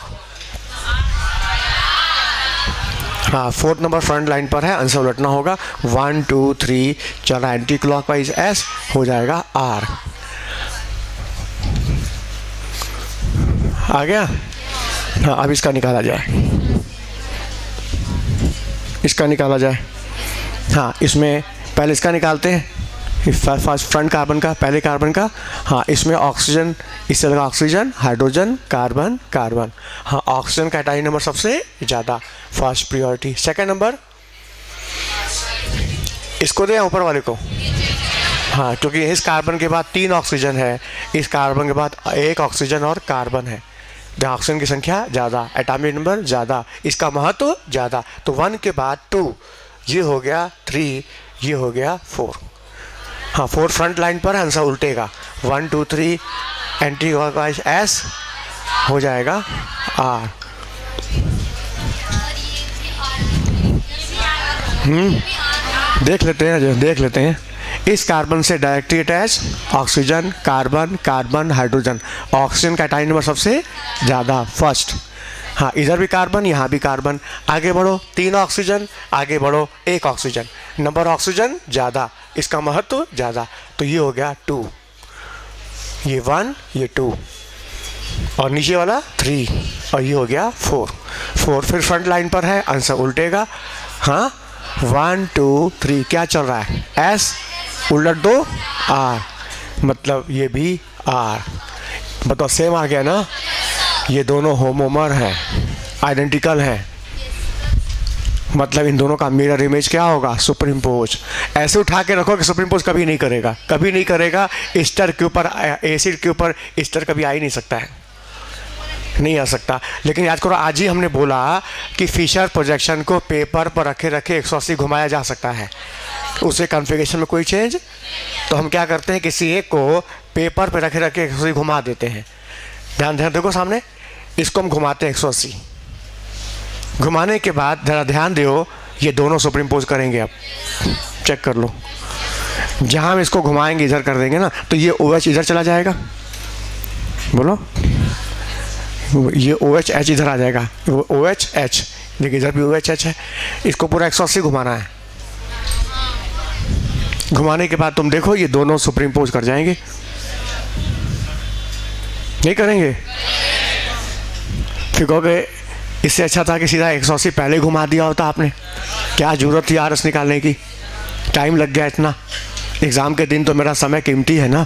हाँ, 4th नंबर फ्रंट लाइन पर है, आंसर उलटना होगा। 1 2 3 चला एंटी क्लॉकवाइज एस, हो जाएगा आर। आ गया? हाँ, अब इसका निकाला जाए, इसका निकाला जाए। हाँ, इसमें पहले इसका निकालते हैं, फर्स्ट फ्रंट कार्बन का, पहले कार्बन का। हाँ, इसमें ऑक्सीजन, इससे लगा ऑक्सीजन, हाइड्रोजन, कार्बन, कार्बन। हाँ, ऑक्सीजन का एटॉमिक नंबर सबसे ज़्यादा, फर्स्ट प्रायोरिटी। सेकंड नंबर इसको दें ऊपर वाले को। हाँ, क्योंकि इस कार्बन के बाद 3 ऑक्सीजन है, इस कार्बन के बाद 1 ऑक्सीजन और कार्बन है। ऑक्सीजन की संख्या ज़्यादा, एटॉमिक नंबर ज़्यादा, इसका महत्व ज़्यादा। तो 1 के बाद 2, ये हो गया 3, ये हो गया 4। हाँ, 4 फ्रंट लाइन पर, आंसर उल्टेगा। 1 2 3 एंटी क्लॉकवाइज एस, हो जाएगा आर। देख लेते हैं, देख लेते हैं। इस कार्बन से directly attach oxygen, carbon, carbon, hydrogen. Oxygen का एटॉमिक नंबर सबसे ज़्यादा, फर्स्ट। हाँ, इधर भी कार्बन, यहाँ भी कार्बन। आगे बढ़ो, 3 ऑक्सीजन, आगे बढ़ो 1 ऑक्सीजन। नंबर ऑक्सीजन ज़्यादा, इसका महत्व ज़्यादा। तो ये हो गया 2, ये 1, ये 2, और नीचे वाला 3, और ये हो गया 4। फिर फ्रंट लाइन पर है, आंसर उल्टेगा। हाँ, 1 2 3 क्या चल रहा है? एस, उलट दो आर, मतलब ये भी आर। बताओ, सेम आ गया ना? ये दोनों होमोमर हैं, आइडेंटिकल हैं, मतलब इन दोनों का मिरर इमेज क्या होगा? Super impose. ऐसे उठा के रखो कि सुपर इम्पोज कभी नहीं करेगा, कभी नहीं करेगा। एस्टर के ऊपर, एसिड के ऊपर एस्टर कभी आ ही नहीं सकता है, नहीं आ सकता। लेकिन याद करो, आज ही हमने बोला कि फिशर प्रोजेक्शन को पेपर पर रखे रखे 180 घुमाया जा सकता है, उसे कॉन्फ़िगरेशन में कोई चेंज। तो हम क्या करते हैं, किसी एक को पेपर पर रखे रखे 180 घुमा देते हैं। ध्यान देखो सामने, इसको हम घुमाते हैं 180। घुमाने के बाद ज़रा ध्यान दो, ये दोनों सुपर इम्पोज करेंगे। अब चेक कर लो, जहाँ हम इसको घुमाएंगे इधर कर देंगे ना, तो ये OH इधर चला जाएगा। बोलो, ये OH इधर आ जाएगा, वो OH। देखिए इधर भी OH है। इसको पूरा 180 घुमाना है। घुमाने के बाद तुम देखो, ये दोनों सुपर इम्पोज कर जाएंगे। नहीं करेंगे? फिर कहोगे इससे अच्छा था कि सीधा 180 पहले घुमा दिया होता आपने, क्या जरूरत थी RS निकालने की, टाइम लग गया इतना। एग्ज़ाम के दिन तो मेरा समय कीमती है ना,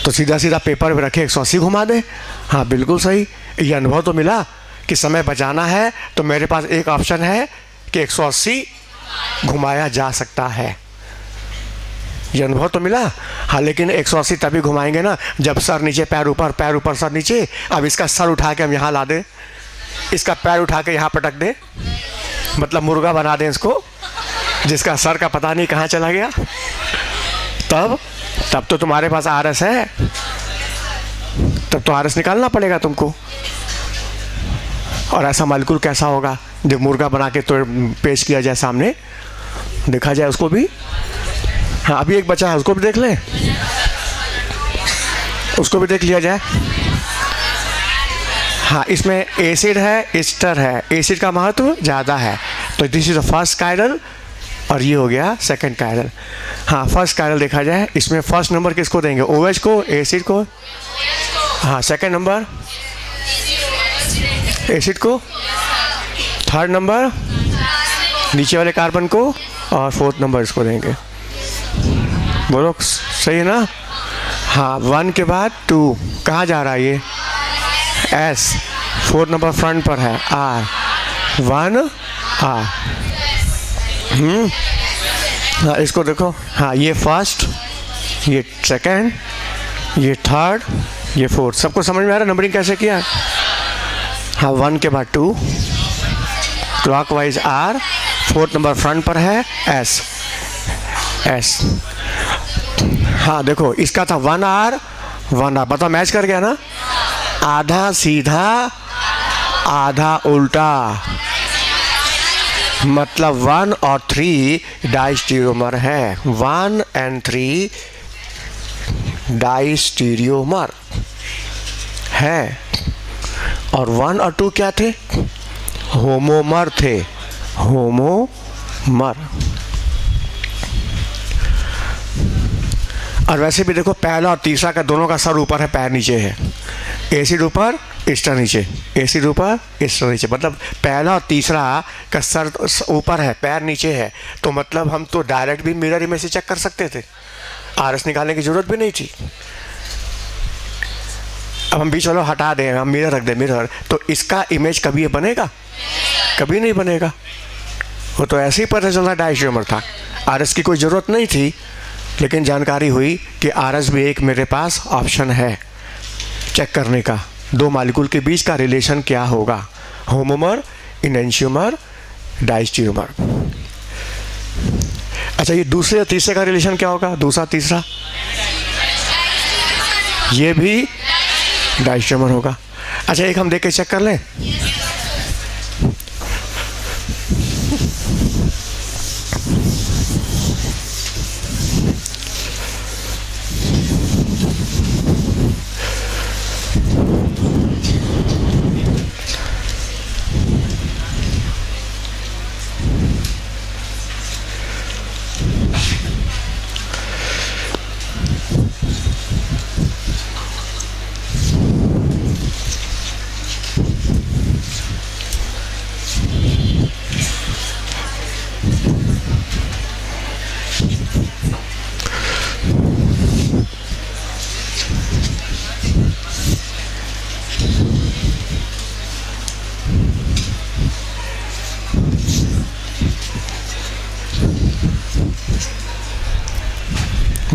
तो सीधा सीधा पेपर पे रखे 180 घुमा दे। हाँ, बिल्कुल सही। ये अनुभव तो मिला कि समय बचाना है, तो मेरे पास एक ऑप्शन है कि 180 घुमाया जा सकता है। ये अनुभव तो मिला। हाँ, लेकिन 180 तभी घुमाएंगे ना जब सर नीचे पैर ऊपर, पैर ऊपर सर नीचे। अब इसका सर उठा के हम यहाँ ला दें, इसका पैर उठा के यहाँ पटक दें, मतलब मुर्गा बना दें इसको, जिसका सर का पता नहीं कहाँ चला गया। तब तो तुम्हारे पास RS है, तब तो RS निकालना पड़ेगा तुमको। और ऐसा मालिक्यूल कैसा होगा जब मुर्गा बना के तो पेश किया जाए सामने, देखा जाए उसको भी। हाँ, अभी एक बचा है, उसको भी देख लें, उसको भी देख लिया जाए। हाँ, इसमें एसिड है, एस्टर है, एसिड का महत्व ज़्यादा है, तो this is the first chiral और ये हो गया सेकंड कायरल। हाँ, फर्स्ट कायरल देखा जाए, इसमें फर्स्ट नंबर किसको देंगे? OH को, एसिड को। हाँ, सेकंड नंबर एसिड को, थर्ड नंबर नीचे वाले कार्बन को, और फोर्थ नंबर इसको देंगे। बोलो सही है ना? हाँ, 1 के बाद 2 कहाँ जा रहा है ये? S, 4 नंबर फ्रंट पर है, R, 1 R। हाँ, इसको देखो। हाँ, ये फर्स्ट, ये सेकंड, ये थर्ड, ये फोर्थ। सबको समझ में आ रहा है नंबरिंग कैसे किया? हाँ, 1 के बाद 2 clockwise R, 4th number front पर है S। हाँ, देखो इसका था 1R 1R, बताओ मैच कर गया ना? आधा सीधा आधा उल्टा, मतलब 1 और 3 डाइस्टीरियोमर है। 1 और 3 डाइस्टीरियोमर है। और 1 और 2 क्या थे? होमोमर थे। होमोमर। और वैसे भी देखो, पहला और तीसरा का दोनों का सर ऊपर है, पैर नीचे है। एसिड ऊपर, एस्टर नीचे। एसिड ऊपर, एस्टर नीचे। मतलब पहला और तीसरा का सर ऊपर है, पैर नीचे है। तो मतलब हम तो डायरेक्ट भी मिरर इमेज से चेक कर सकते थे, आरएस निकालने की जरूरत भी नहीं थी। अब हम बीच वालों हटा दें, हम मिरर रख दें, मिरर, तो इसका इमेज कभी बनेगा? कभी नहीं बनेगा। वो तो ऐसे ही पता चला डाइस्टीरियोमर था, आरएस की कोई ज़रूरत नहीं थी। लेकिन जानकारी हुई कि आरएस भी एक मेरे पास ऑप्शन है चेक करने का, दो मॉलिक्यूल के बीच का रिलेशन क्या होगा, होमोमर, इनेंशियोमर, डाइस्टीरियोमर। अच्छा, ये दूसरे या तीसरे का रिलेशन क्या होगा? दूसरा तीसरा, ये भी डाइस्टीरियोमर होगा। अच्छा, एक हम देख के चेक कर लें।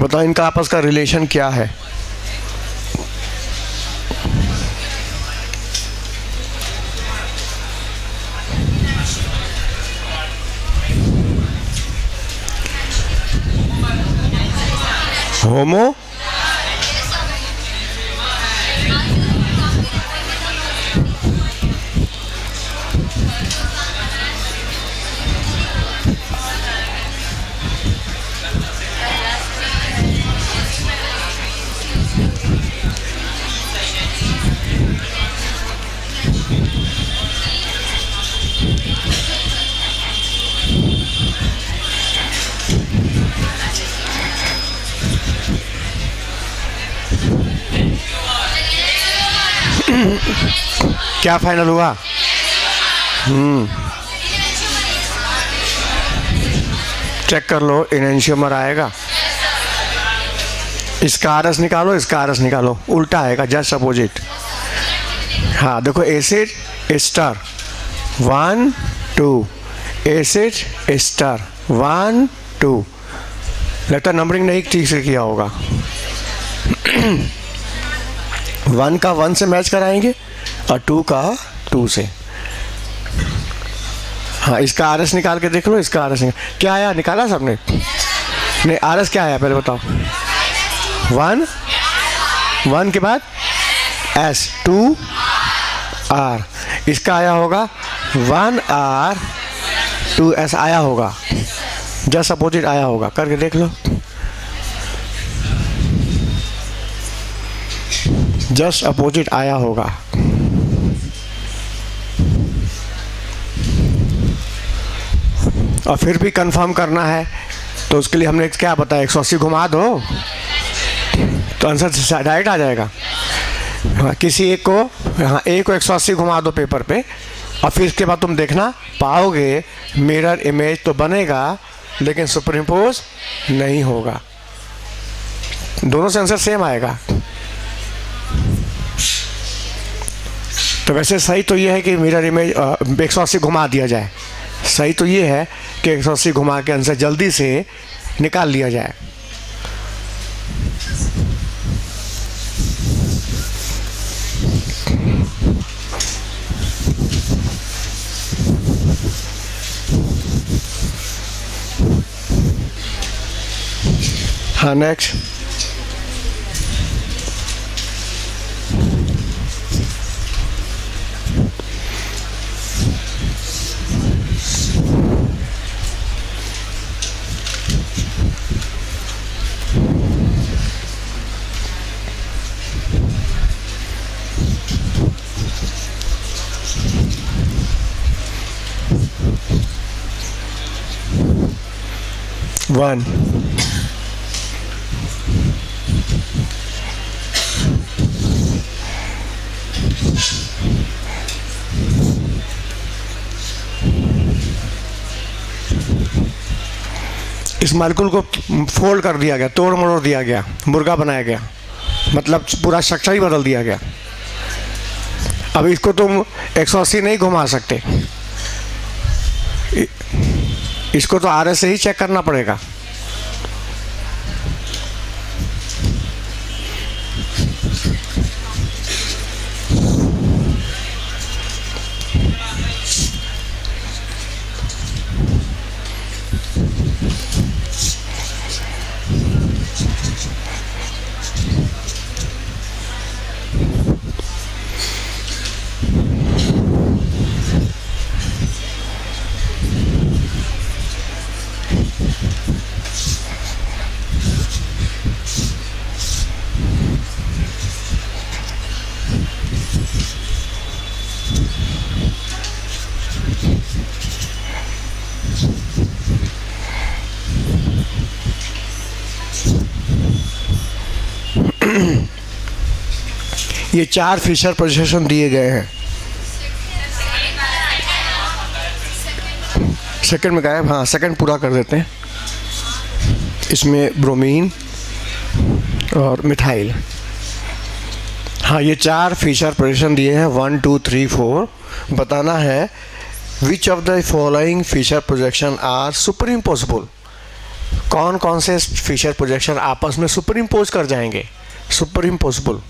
बताओ इनका आपस का रिलेशन क्या है? होमो क्या फाइनल हुआ? चेक कर लो, इनेंशियोमर आएगा। इसका आरएस निकालो, इसका आरएस निकालो, उल्टा आएगा, जस्ट अपोजिट। हाँ देखो, एसिड एस्टर 1 2, एसिड एस्टर 1 2। लगता है नंबरिंग नहीं ठीक से किया होगा। 1 का 1 से मैच कराएंगे और 2 का 2 से। हाँ, इसका आरएस निकाल के देख लो, इसका आरएस क्या आया? निकाला सबने? नहीं, आरएस क्या आया पहले बताओ। 1 के बाद एस 2 आर, इसका आया होगा 1 आर 2 एस आया होगा, जस्ट अपोजिट आया होगा। करके देख लो, जस्ट अपोजिट आया होगा। और फिर भी कंफर्म करना है तो उसके लिए हमने क्या बताया, 180 घुमा दो तो आंसर डायरेक्ट आ जाएगा। हाँ, किसी एक को, हाँ एक को 180 घुमा दो पेपर पे, और फिर इसके बाद तुम देखना पाओगे मिरर इमेज तो बनेगा लेकिन सुपरइम्पोज नहीं होगा, दोनों से आंसर सेम आएगा। तो वैसे सही तो ये है कि मिरर इमेज 180 घुमा दिया जाए, सही तो ये है कि 180 घुमा के आंसर जल्दी से निकाल लिया जाए। हाँ नेक्स्ट, 1. इस मालिक्यूल को फोल्ड कर दिया गया, तोड़ मरोड़ दिया गया, मुर्गा बनाया गया, मतलब पूरा स्ट्रक्चर ही बदल दिया गया। अब इसको तुम 180 नहीं घुमा सकते, इसको तो RS से ही चेक करना पड़ेगा। ये 4 फिशर प्रोजेक्शन दिए गए हैं। सेकंड में गायब, हाँ सेकंड पूरा कर देते हैं। इसमें ब्रोमीन और मिथाइल, हाँ ये 4 फिशर प्रोजेक्शन दिए हैं 1 2 3 4। बताना है which of the following Fischer projection are superimposable. कौन कौन से फिशर प्रोजेक्शन आपस में सुपर इम्पोज कर जाएंगे, superimposable.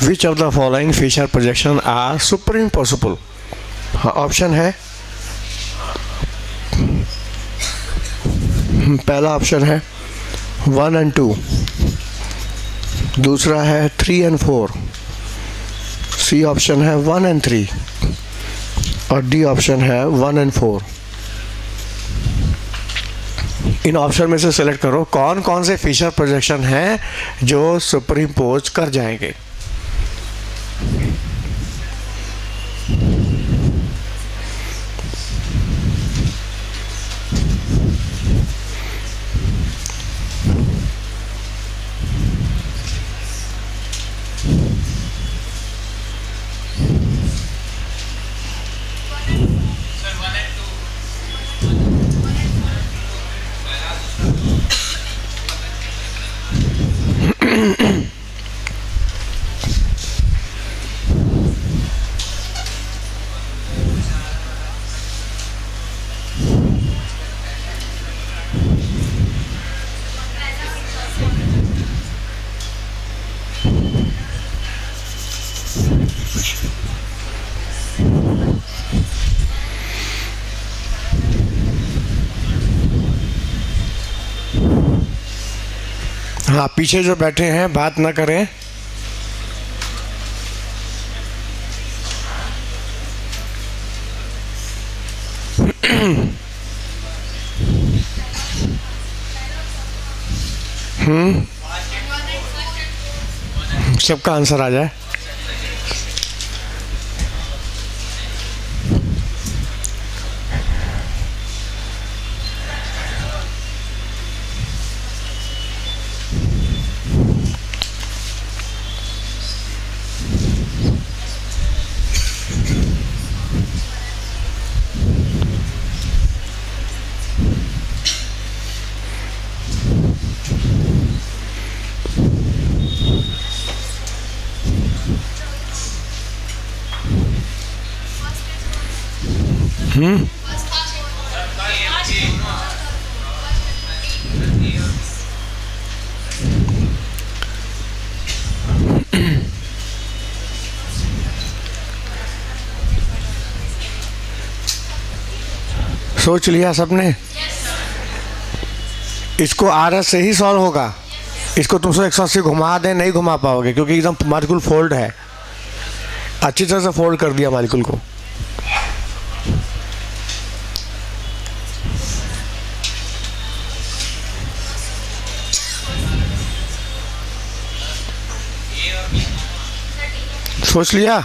Which of the following Fischer projection are superimposable. हाँ ऑप्शन है, पहला ऑप्शन है 1 and 2, दूसरा है 3 and 4, सी ऑप्शन है 1 and 3 और डी ऑप्शन है 1 and 4। इन ऑप्शन में से सेलेक्ट करो कौन कौन से फिशर प्रोजेक्शन हैं जो सुपर इम्पोज कर जाएंगे। हाँ पीछे जो बैठे हैं बात ना करें। सबका आंसर आ जाए। सोच लिया सबने? इसको RS से ही सॉल्व होगा। इसको तुम 180 घुमा दें नहीं घुमा पाओगे क्योंकि एकदम मालिक्यूल फोल्ड है। अच्छी तरह से फोल्ड कर दिया मालिक्यूल को। सोच लिया?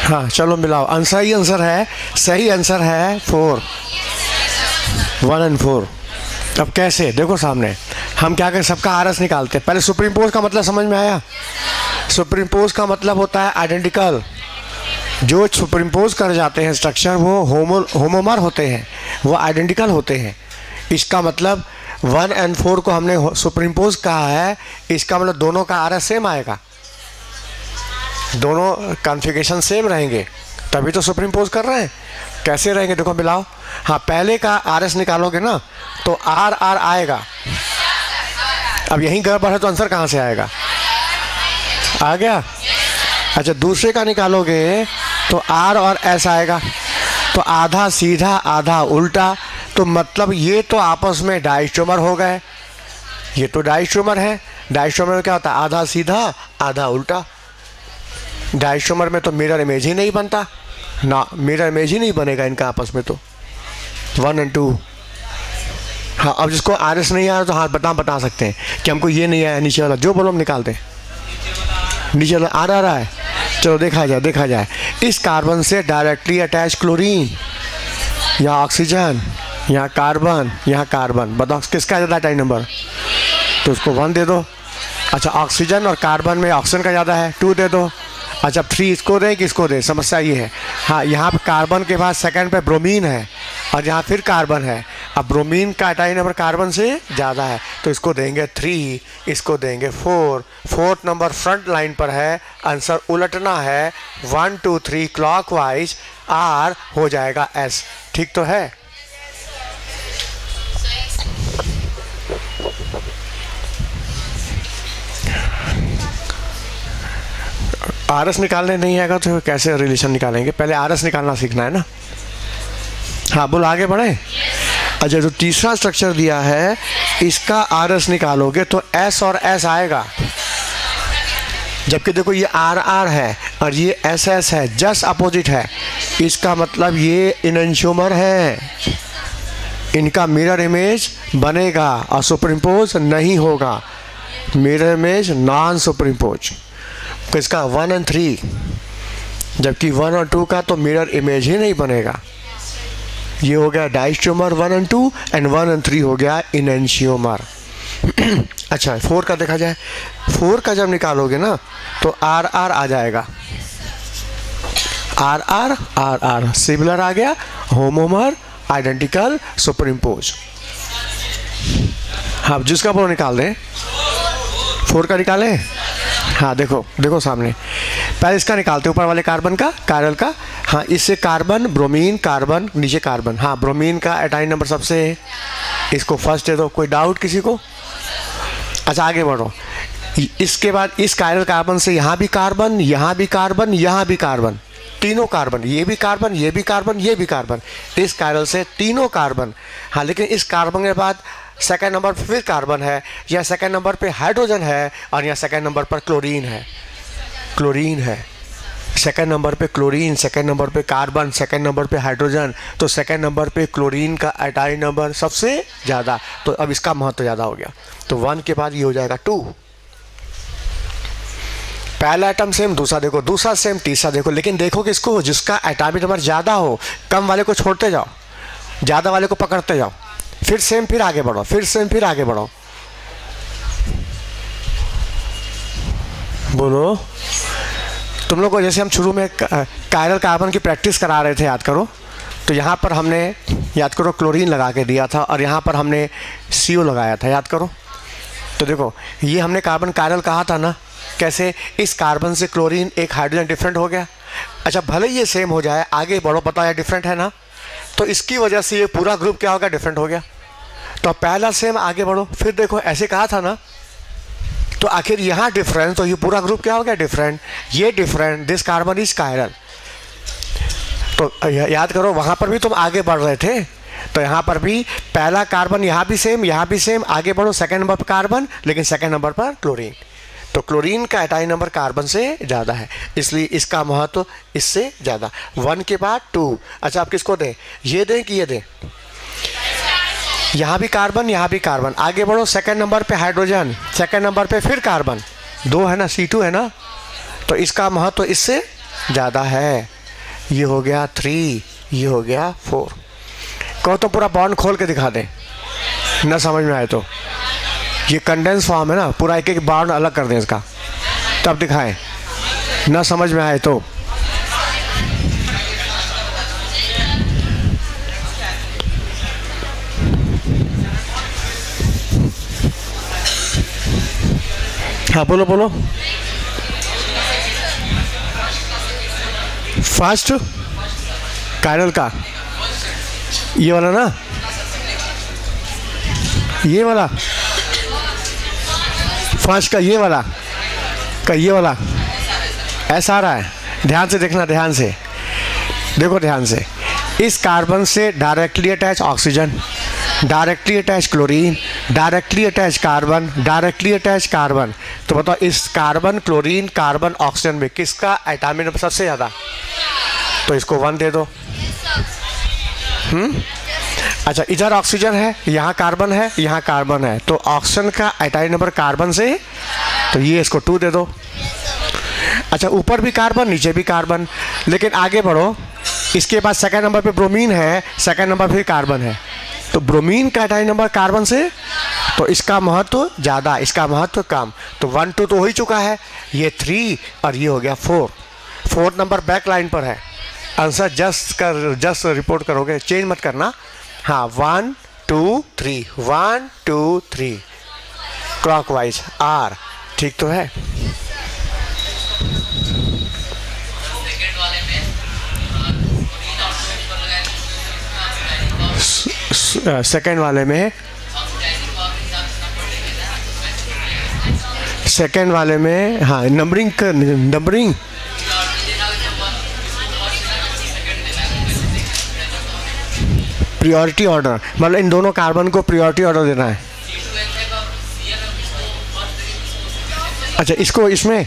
हाँ चलो मिलाओ। आंसर ही आंसर है, सही आंसर है 4, 1 and 4। अब कैसे, देखो सामने हम क्या करें, सबका आरएस निकालते हैं। पहले सुपरइम्पोज का मतलब समझ में आया? सुपरइम्पोज का मतलब होता है आइडेंटिकल। जो सुपरइम्पोज कर जाते हैं स्ट्रक्चर वो होमोमर होते हैं, वो आइडेंटिकल होते हैं। इसका मतलब 1 and 4 को हमने सुपरइम्पोज कहा है, इसका मतलब दोनों का आरएस सेम आएगा, दोनों कॉन्फ़िगरेशन सेम रहेंगे, तभी तो सुपरइम्पोज कर रहे हैं। कैसे रहेंगे देखो मिलाओ। हाँ पहले का आरएस निकालोगे ना तो आर आर आएगा। अब यहीं गड़बड़ है तो आंसर कहाँ से आएगा? आ गया? अच्छा दूसरे का निकालोगे तो आर और एस आएगा, तो आधा सीधा आधा उल्टा, तो मतलब ये तो आपस में डाइस्ट्रोमर हो गए। ये तो डाइस्ट्रोमर है। डाइस्ट्रोमर में क्या होता है? आधा सीधा आधा उल्टा। डाइस्ट्रोमर में तो मिरर इमेज ही नहीं बनता ना, मिरर इमेज ही नहीं बनेगा इनका आपस में, तो 1 and 2। हाँ अब जिसको आर एस नहीं आया तो हाँ बता सकते हैं कि हमको ये नहीं आया, नीचे वाला जो बोलो हम निकालते हैं। नीचे वाला आ रहा है, चलो देखा जाए। इस कार्बन से डायरेक्टली अटैच क्लोरीन या ऑक्सीजन, यहाँ कार्बन, बताओ किसका ज़्यादा टाइम नंबर? तो उसको 1 दे दो। अच्छा ऑक्सीजन और कार्बन में ऑक्सीजन का ज़्यादा है, 2 दे दो। अच्छा 3 इसको दें कि इसको दें, समस्या ये है। हाँ यहाँ पर कार्बन के बाद सेकंड पे ब्रोमीन है और यहाँ फिर कार्बन है। अब ब्रोमीन का अटाई नंबर कार्बन से ज़्यादा है तो इसको देंगे 3, इसको देंगे 4। 4th नंबर फ्रंट लाइन पर है, आंसर उलटना है 1 2 3 क्लॉकवाइज, आर हो जाएगा एस। ठीक तो है? आर एस निकालने नहीं आएगा तो कैसे रिलेशन निकालेंगे? पहले आर एस निकालना सीखना है ना। हाँ बोलो आगे बढ़े। अच्छा जो तीसरा स्ट्रक्चर दिया है इसका आर एस निकालोगे तो एस और एस आएगा, जबकि देखो ये आर आर है और ये एस एस है, जस्ट अपोजिट है। इसका मतलब ये इनएंशियोमर है, इनका मिरर इमेज बनेगा और सुपरइम्पोज नहीं होगा। मिरर इमेज नॉन सुपरइम्पोज किसका? 1 and 3, जबकि 1 और 2 का तो मिरर इमेज ही नहीं बनेगा। ये हो गया डाइस्ट्रोमर 1 and 2 एंड 1 and 3 हो गया इनएंशियोमर। अच्छा 4 का देखा जाए। 4 का जब निकालोगे ना तो आर आर आ जाएगा, R R R R similar आ गया, होमोमर, आइडेंटिकल, सुपरइम्पोज। हाँ जिसका बोलो निकाल दें। 4 का निकालें। हाँ देखो सामने, पहले इसका निकालते ऊपर वाले कार्बन का, कायरल का। हाँ इससे कार्बन, ब्रोमीन, कार्बन, नीचे कार्बन। हाँ ब्रोमीन का एटाइन नंबर सबसे है, इसको फर्स्ट दे दो। कोई डाउट किसी को? अच्छा आगे बढ़ो। इसके बाद इस कायरल कार्बन से यहाँ भी कार्बन, यहाँ भी कार्बन, यहाँ भी कार्बन, तीनों कार्बन, ये भी कार्बन, ये भी कार्बन, ये भी कार्बन। इस कायरल से तीनों कार्बन। हाँ लेकिन इस कार्बन के बाद सेकंड नंबर पर फिर कार्बन है, या सेकंड नंबर पे हाइड्रोजन है और यहाँ सेकंड नंबर पर क्लोरीन है। सेकंड नंबर पे क्लोरीन, सेकंड नंबर पे कार्बन, सेकंड नंबर पे हाइड्रोजन, तो सेकंड नंबर पे क्लोरीन का एटाइन नंबर सबसे ज़्यादा, तो अब इसका महत्व ज़्यादा हो गया। तो 1 के बाद ये हो जाएगा 2। पहला एटम सेम, दूसरा देखो, दूसरा सेम, तीसरा देखो, लेकिन देखो किसको? जिसका एटॉमिक नंबर ज़्यादा हो। कम वाले को छोड़ते जाओ, ज़्यादा वाले को पकड़ते जाओ, फिर सेम, फिर आगे बढ़ो, फिर सेम, फिर आगे बढ़ो। बोलो तुम लोग को जैसे हम शुरू में कायरल कार्बन की प्रैक्टिस करा रहे थे, याद करो। तो यहाँ पर हमने, याद करो, क्लोरीन लगा के दिया था और यहाँ पर हमने CO लगाया था, याद करो। तो देखो ये हमने कार्बन कायरल कहा था ना, कैसे इस कार्बन से क्लोरीन एक हाइड्रोजन डिफरेंट हो गया। अच्छा भले ये सेम हो जाए, आगे बढ़ो, पता है डिफरेंट है ना, तो इसकी वजह से ये पूरा ग्रुप क्या हो गया? डिफरेंट हो गया। तो पहला सेम, आगे बढ़ो, फिर देखो ऐसे कहा था ना, तो आखिर यहाँ डिफरेंट, तो ये पूरा ग्रुप क्या हो गया? डिफरेंट। ये different, this carbon is chiral. तो याद करो वहाँ पर भी तुम आगे बढ़ रहे थे, तो यहाँ पर भी पहला कार्बन, यहाँ भी सेम, यहाँ भी सेम, आगे बढ़ो, सेकंड नंबर पर कार्बन, लेकिन सेकंड नंबर पर क्लोरीन। तो क्लोरीन का एटाइन नंबर कार्बन से ज़्यादा है, इसलिए इसका महत्व इससे ज़्यादा। 1 के बाद 2। अच्छा आप किसको दें? ये दें कि ये दें? यहाँ भी कार्बन, यहाँ भी कार्बन, आगे बढ़ो, सेकंड नंबर पे हाइड्रोजन, सेकंड नंबर पे फिर कार्बन, 2 है ना, C2 है ना, तो इसका महत्व इससे ज़्यादा है। ये हो गया 3, ये हो गया 4। कहो तो पूरा बॉन्ड खोल के दिखा दें, ना समझ में आए तो। ये कंडेंस फॉर्म है ना, पूरा एक एक बॉन्ड अलग कर दें इसका, तब दिखाएं, ना समझ में आए तो। हाँ बोलो बोलो। फर्स्ट कायरल का ये वाला ना, ये वाला फर्स्ट का, ये वाला का, ये वाला ऐसा आ रहा है। ध्यान से देखना, ध्यान से देखो, ध्यान से। इस कार्बन से directly attach oxygen, directly attach chlorine, directly attach carbon, directly attach carbon. तो बताओ इस कार्बन, क्लोरीन, कार्बन, ऑक्सीजन में किसका एटॉमिक नंबर सबसे ज़्यादा? तो इसको 1 दे दो। अच्छा, इधर ऑक्सीजन है, यहाँ कार्बन है, यहाँ कार्बन है, तो ऑक्सीजन का एटॉमिक नंबर कार्बन से, तो ये इसको 2 दे दो। अच्छा, ऊपर भी कार्बन, नीचे भी कार्बन, लेकिन आगे बढ़ो, इसके बाद सेकंड नंबर पे ब्रोमीन है, सेकंड नंबर पे कार्बन है, तो ब्रोमीन का एटॉमिक नंबर कार्बन से, तो इसका महत्व ज़्यादा, इसका महत्व कम। तो 1 2 तो हो ही चुका है, ये 3 और ये हो गया 4। 4 नंबर बैक लाइन पर है। आंसर जस्ट रिपोर्ट करोगे, चेंज मत करना। हाँ, 1 2 3, 1 2 3 क्लॉकवाइज आर, ठीक तो है। सेकेंड वाले में, सेकेंड वाले में हाँ, नंबरिंग प्रियोरिटी ऑर्डर, मतलब इन दोनों कार्बन को प्रियोरिटी ऑर्डर देना है। अच्छा, इसको इसमें,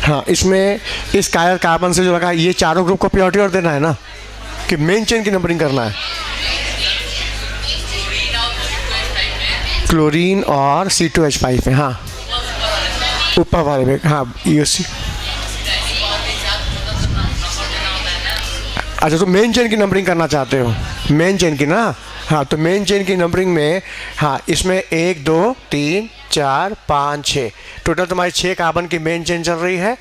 हाँ इसमें इस कायर कार्बन से जो लगा, ये चारों ग्रुप को प्रियोरिटी ऑर्डर देना है ना, कि मेन चेन की नंबरिंग करना है। क्लोरीन और C2H5 में, हाँ ऊपर वाले में, हाँ UC। अच्छा, तो मेन चेन की नंबरिंग करना चाहते हो, मेन चेन की ना, हाँ तो मेन चेन की नंबरिंग में, हाँ इसमें 1 2 3 4 5 6 टोटल तुम्हारी 6 कार्बन की मेन चेन चल रही है।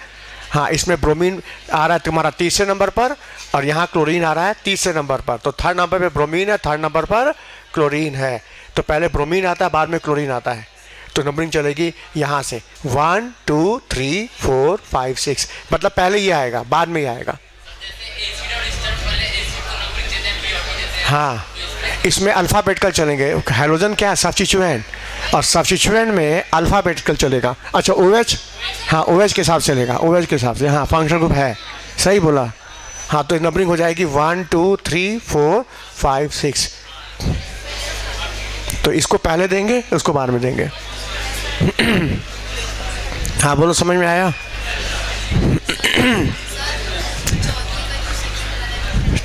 हाँ, इसमें ब्रोमीन आ रहा है तुम्हारा 3रे नंबर पर, और यहाँ क्लोरीन आ रहा है 3रे नंबर पर। तो 3rd नंबर पे ब्रोमीन है, 3rd नंबर पर क्लोरीन है, तो पहले ब्रोमीन आता है, बाद में क्लोरीन आता है। तो नंबरिंग चलेगी यहाँ से 1 2 3 4 5 6, मतलब पहले ये आएगा, बाद में ये आएगा। हाँ, इसमें अल्फ़ाबेटिकल चलेंगे। हाइड्रोजन क्या है? सब्स्टिट्यूएंट, और सब्स्टिट्यूएंट में अल्फ़ाबेटिकल चलेगा। अच्छा, OH, हाँ OH के हिसाब से चलेगा, OH के हिसाब से, हाँ फंक्शनल ग्रुप है, सही बोला। हाँ, तो नंबरिंग हो जाएगी 1 2 3 4 5 6। तो इसको पहले देंगे, उसको बाद में देंगे। हाँ बोलो, समझ में आया?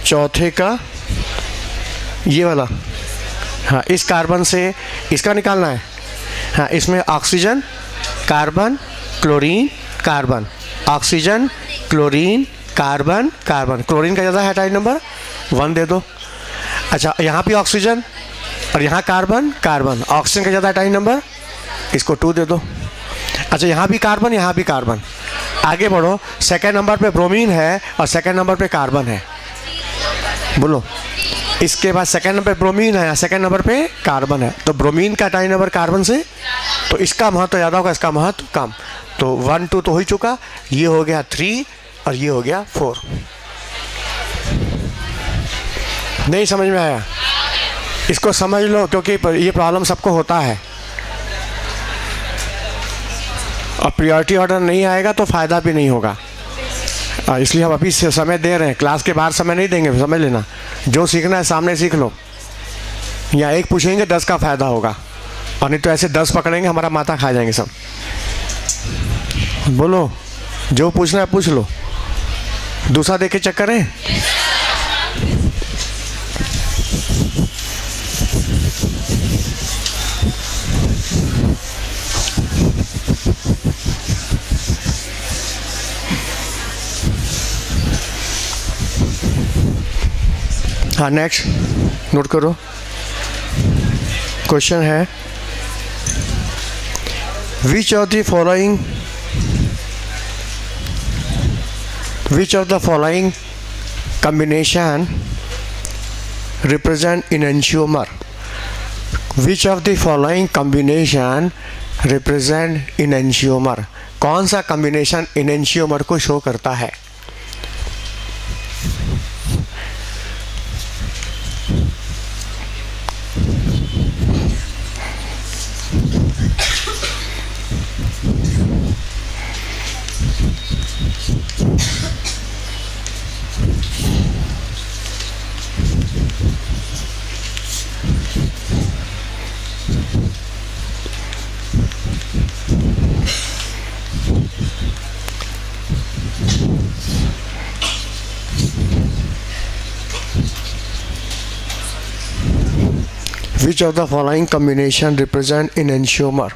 चौथे का ये वाला, हाँ इस कार्बन से इसका निकालना है। हाँ, इसमें oxygen, carbon, chlorine, carbon, oxygen, chlorine, carbon, carbon. Chlorine का ज़्यादा है एटॉमिक नंबर 1 दे दो। अच्छा, यहाँ भी ऑक्सीजन और यहाँ कार्बन, कार्बन, ऑक्सीजन का ज़्यादा एटॉमिक नंबर, इसको 2 दे दो। अच्छा, यहाँ भी कार्बन, यहाँ भी कार्बन। आगे बढ़ो, सेकेंड नंबर पे ब्रोमीन है और सेकेंड नंबर पे कार्बन है, बोलो। इसके बाद सेकेंड नंबर पे ब्रोमीन है, सेकेंड नंबर पे कार्बन है, तो ब्रोमीन का एटॉमिक नंबर कार्बन से, तो इसका महत्व ज़्यादा होगा, इसका महत्व कम। तो 1 2 तो हो ही चुका, ये हो गया 3 और ये हो गया 4। नहीं समझ में आया? इसको समझ लो, क्योंकि ये प्रॉब्लम सबको होता है, और प्रियोरिटी ऑर्डर नहीं आएगा तो फ़ायदा भी नहीं होगा। इसलिए हम अभी से समय दे रहे हैं, क्लास के बाहर समय नहीं देंगे, समझ लेना। जो सीखना है सामने सीख लो, या एक पूछेंगे 10 का फ़ायदा होगा, और नहीं तो ऐसे 10 पकड़ेंगे, हमारा माथा खा जाएंगे सब। बोलो, जो पूछना है पूछ लो, दूसरा देख के चेक करें। हाँ, नेक्स्ट नोट करो। क्वेश्चन है, which of the following combination represent enantiomer? Which of the following combination represent enantiomer? कौन सा combination enantiomer को शो करता है? Which of the following combination represent enantiomer?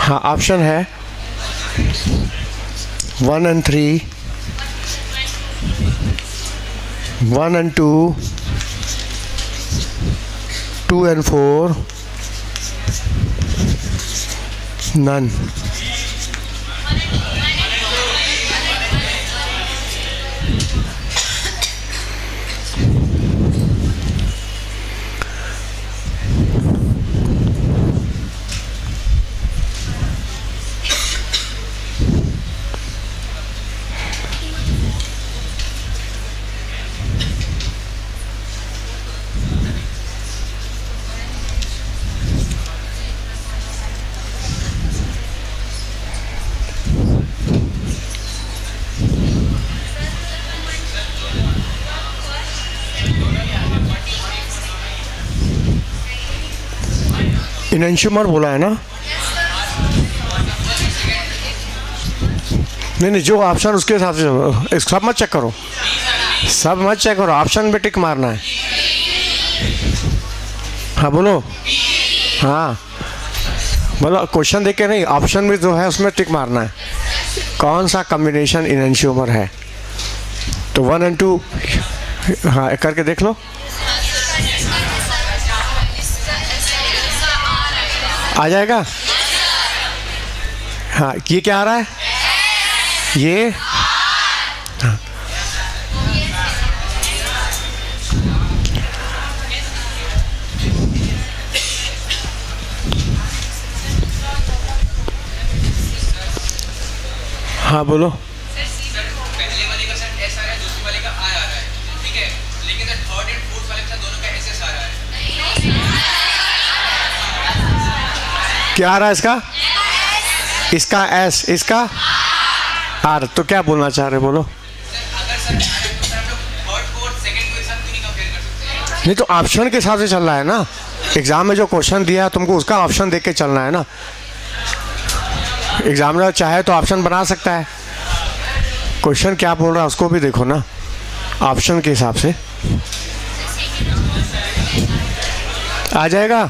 हाँ, ऑप्शन है 1 and 3, 1 and 2, 2 and 4, none. इनएंशियोमर बोला है ना? नहीं, जो ऑप्शन उसके हिसाब से, सब मत चेक करो, सब मत चेक करो, ऑप्शन पे टिक मारना है। हाँ बोलो, हाँ बोलो, क्वेश्चन देख के नहीं, ऑप्शन में जो है उसमें टिक मारना है, कौन सा कॉम्बिनेशन इनएंशियोमर है। तो 1 and 2 हाँ करके देख लो। आ जाएगा? हाँ, ये क्या आ रहा है? ये हाँ। हाँ बोलो। पहले वाले का सर एस आ रहा है, दूसरे वाले का आर आ रहा है, ठीक है, लेकिन सर थर्ड एंड फोर्थ वाले का दोनों का एस आ रहा है। क्या आ रहा है इसका? इसका एस, इसका आर। तो क्या बोलना चाह रहे, बोलो। नहीं तो ऑप्शन के हिसाब से चल रहा है ना, एग्जाम में जो क्वेश्चन दिया है तुमको उसका ऑप्शन देख के चलना है ना। एग्जामिनर चाहे तो ऑप्शन बना सकता है, क्वेश्चन क्या बोल रहा है उसको भी देखो ना, ऑप्शन के हिसाब से आ जाएगा।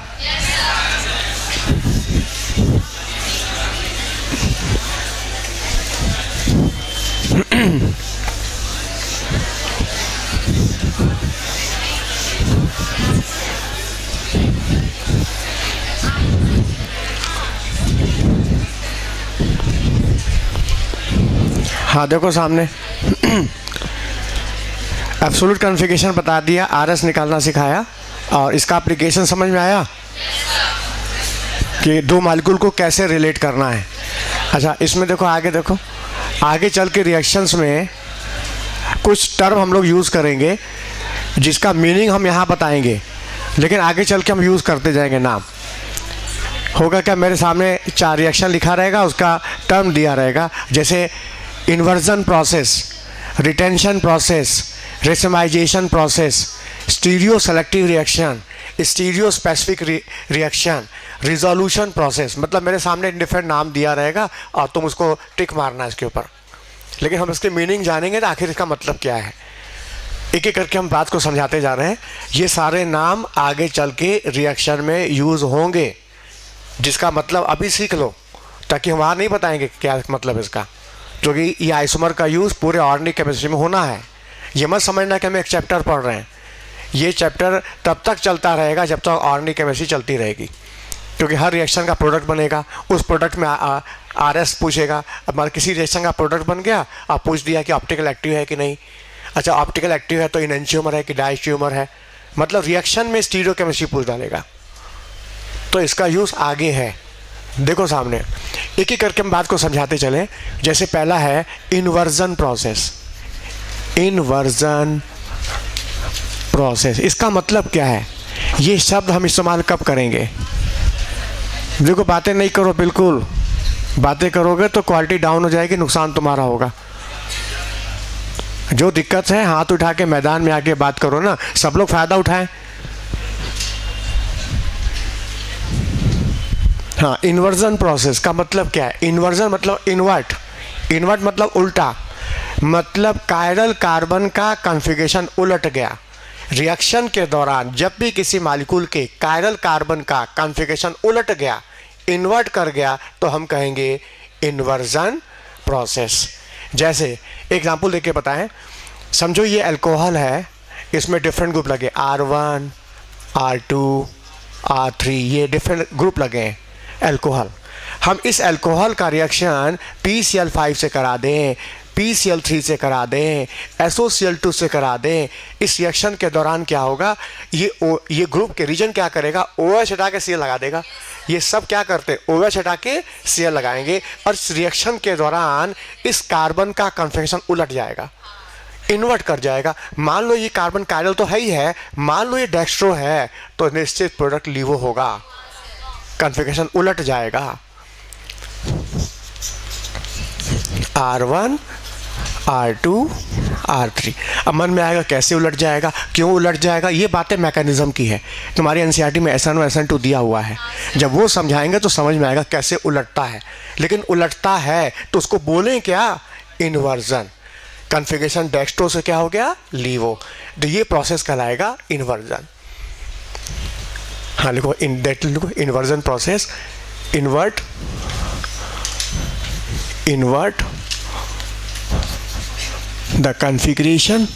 हाँ देखो सामने एब्सोल्यूट कॉन्फ़िगरेशन बता दिया, आरएस निकालना सिखाया, और इसका एप्लीकेशन समझ में आया कि दो मॉलिक्यूल को कैसे रिलेट करना है। अच्छा, इसमें देखो, आगे देखो, आगे चल के रिएक्शंस में कुछ टर्म हम लोग यूज़ करेंगे जिसका मीनिंग हम यहाँ बताएंगे, लेकिन आगे चल के हम यूज़ करते जाएंगे नाम। होगा क्या, मेरे सामने 4 रिएक्शन लिखा रहेगा, उसका टर्म दिया रहेगा, जैसे inversion process, retention process, racemisation process, stereo selective reaction, stereo specific reaction, resolution process, मतलब मेरे सामने डिफरेंट नाम दिया रहेगा और तुम उसको टिक मारना इसके ऊपर, लेकिन हम इसके मीनिंग जानेंगे तो आखिर इसका मतलब क्या है। एक एक करके हम बात को समझाते जा रहे हैं। ये सारे नाम आगे चल के रिएक्शन में यूज़ होंगे, जिसका मतलब अभी सीख लो, ताकि हम वहाँ नहीं बताएंगे क्या मतलब इसका, क्योंकि ये आइसोमर का यूज़ पूरे ऑर्गेनिक केमिस्ट्री में होना है। ये मत समझना कि हम एक चैप्टर पढ़ रहे हैं, ये चैप्टर तब तक चलता रहेगा जब तक ऑर्गेनिक केमिस्ट्री चलती रहेगी, क्योंकि हर रिएक्शन का प्रोडक्ट बनेगा, उस प्रोडक्ट में आरएस पूछेगा। अब हमारा किसी रिएक्शन का प्रोडक्ट बन गया, आप पूछ दिया कि ऑप्टिकल एक्टिव है कि नहीं। अच्छा, ऑप्टिकल एक्टिव है तो इनएंशियोमर है कि डायस्टियोमर है, मतलब रिएक्शन में स्टीरियो केमिस्ट्री पूछ डालेगा। तो इसका यूज़ आगे है, देखो सामने एक एक करके हम बात को समझाते चलें। जैसे पहला है इन्वर्जन प्रोसेस। इन्वर्जन प्रोसेस, इसका मतलब क्या है, ये शब्द हम इस्तेमाल कब करेंगे। देखो बातें नहीं करो, बिल्कुल बातें करोगे तो क्वालिटी डाउन हो जाएगी, नुकसान तुम्हारा होगा। जो दिक्कत है हाथ उठा के मैदान में आके बात करो ना, सब लोग फायदा उठाएं। हाँ, इन्वर्जन प्रोसेस का मतलब क्या है। इन्वर्जन मतलब इन्वर्ट, इन्वर्ट मतलब उल्टा, मतलब कायरल कार्बन का कॉन्फ़िगरेशन उलट गया। रिएक्शन के दौरान जब भी किसी मॉलिक्यूल के कायरल कार्बन का कॉन्फ़िगरेशन उलट गया, इन्वर्ट कर गया, तो हम कहेंगे इन्वर्जन प्रोसेस। जैसे एग्जांपल देके बताएं, समझो ये अल्कोहल है, इसमें डिफरेंट ग्रुप लगे, R1, R2, R3, ये डिफरेंट ग्रुप लगे हैं अल्कोहल। हम इस अल्कोहल का रिएक्शन PCl5 से करा दें, PCl3 से करा दें, SOCl2 से करा दें, इस रिएक्शन के दौरान क्या होगा, ये ग्रुप के रीजन क्या करेगा, OH हटा के Cl लगा देगा। ये सब क्या करते हैं, OH हटा के Cl लगाएंगे, और इस रिएक्शन के दौरान इस कार्बन का कॉन्फ़िगरेशन उलट जाएगा, इन्वर्ट कर जाएगा। मान लो ये कार्बन कायरल तो है ही है, मान लो ये डेक्स्ट्रो है, तो निश्चित प्रोडक्ट लीवो होगा, कॉन्फ़िगरेशन उलट जाएगा। R1, R2, R3। अब मन में आएगा कैसे उलट जाएगा, क्यों उलट जाएगा, ये बातें मैकेनिज्म की है। तुम्हारी एनसीईआरटी में SN1 SN2 दिया हुआ है, जब वो समझाएंगे तो समझ में आएगा कैसे उलटता है। लेकिन उलटता है तो उसको बोलें क्या, इन्वर्जन। कॉन्फ़िगरेशन डेक्स्ट्रो से क्या हो गया, लीवो, तो ये प्रोसेस कहलाएगा इन्वर्जन। हाँ लिखो, लिखो inversion process, invert the configuration,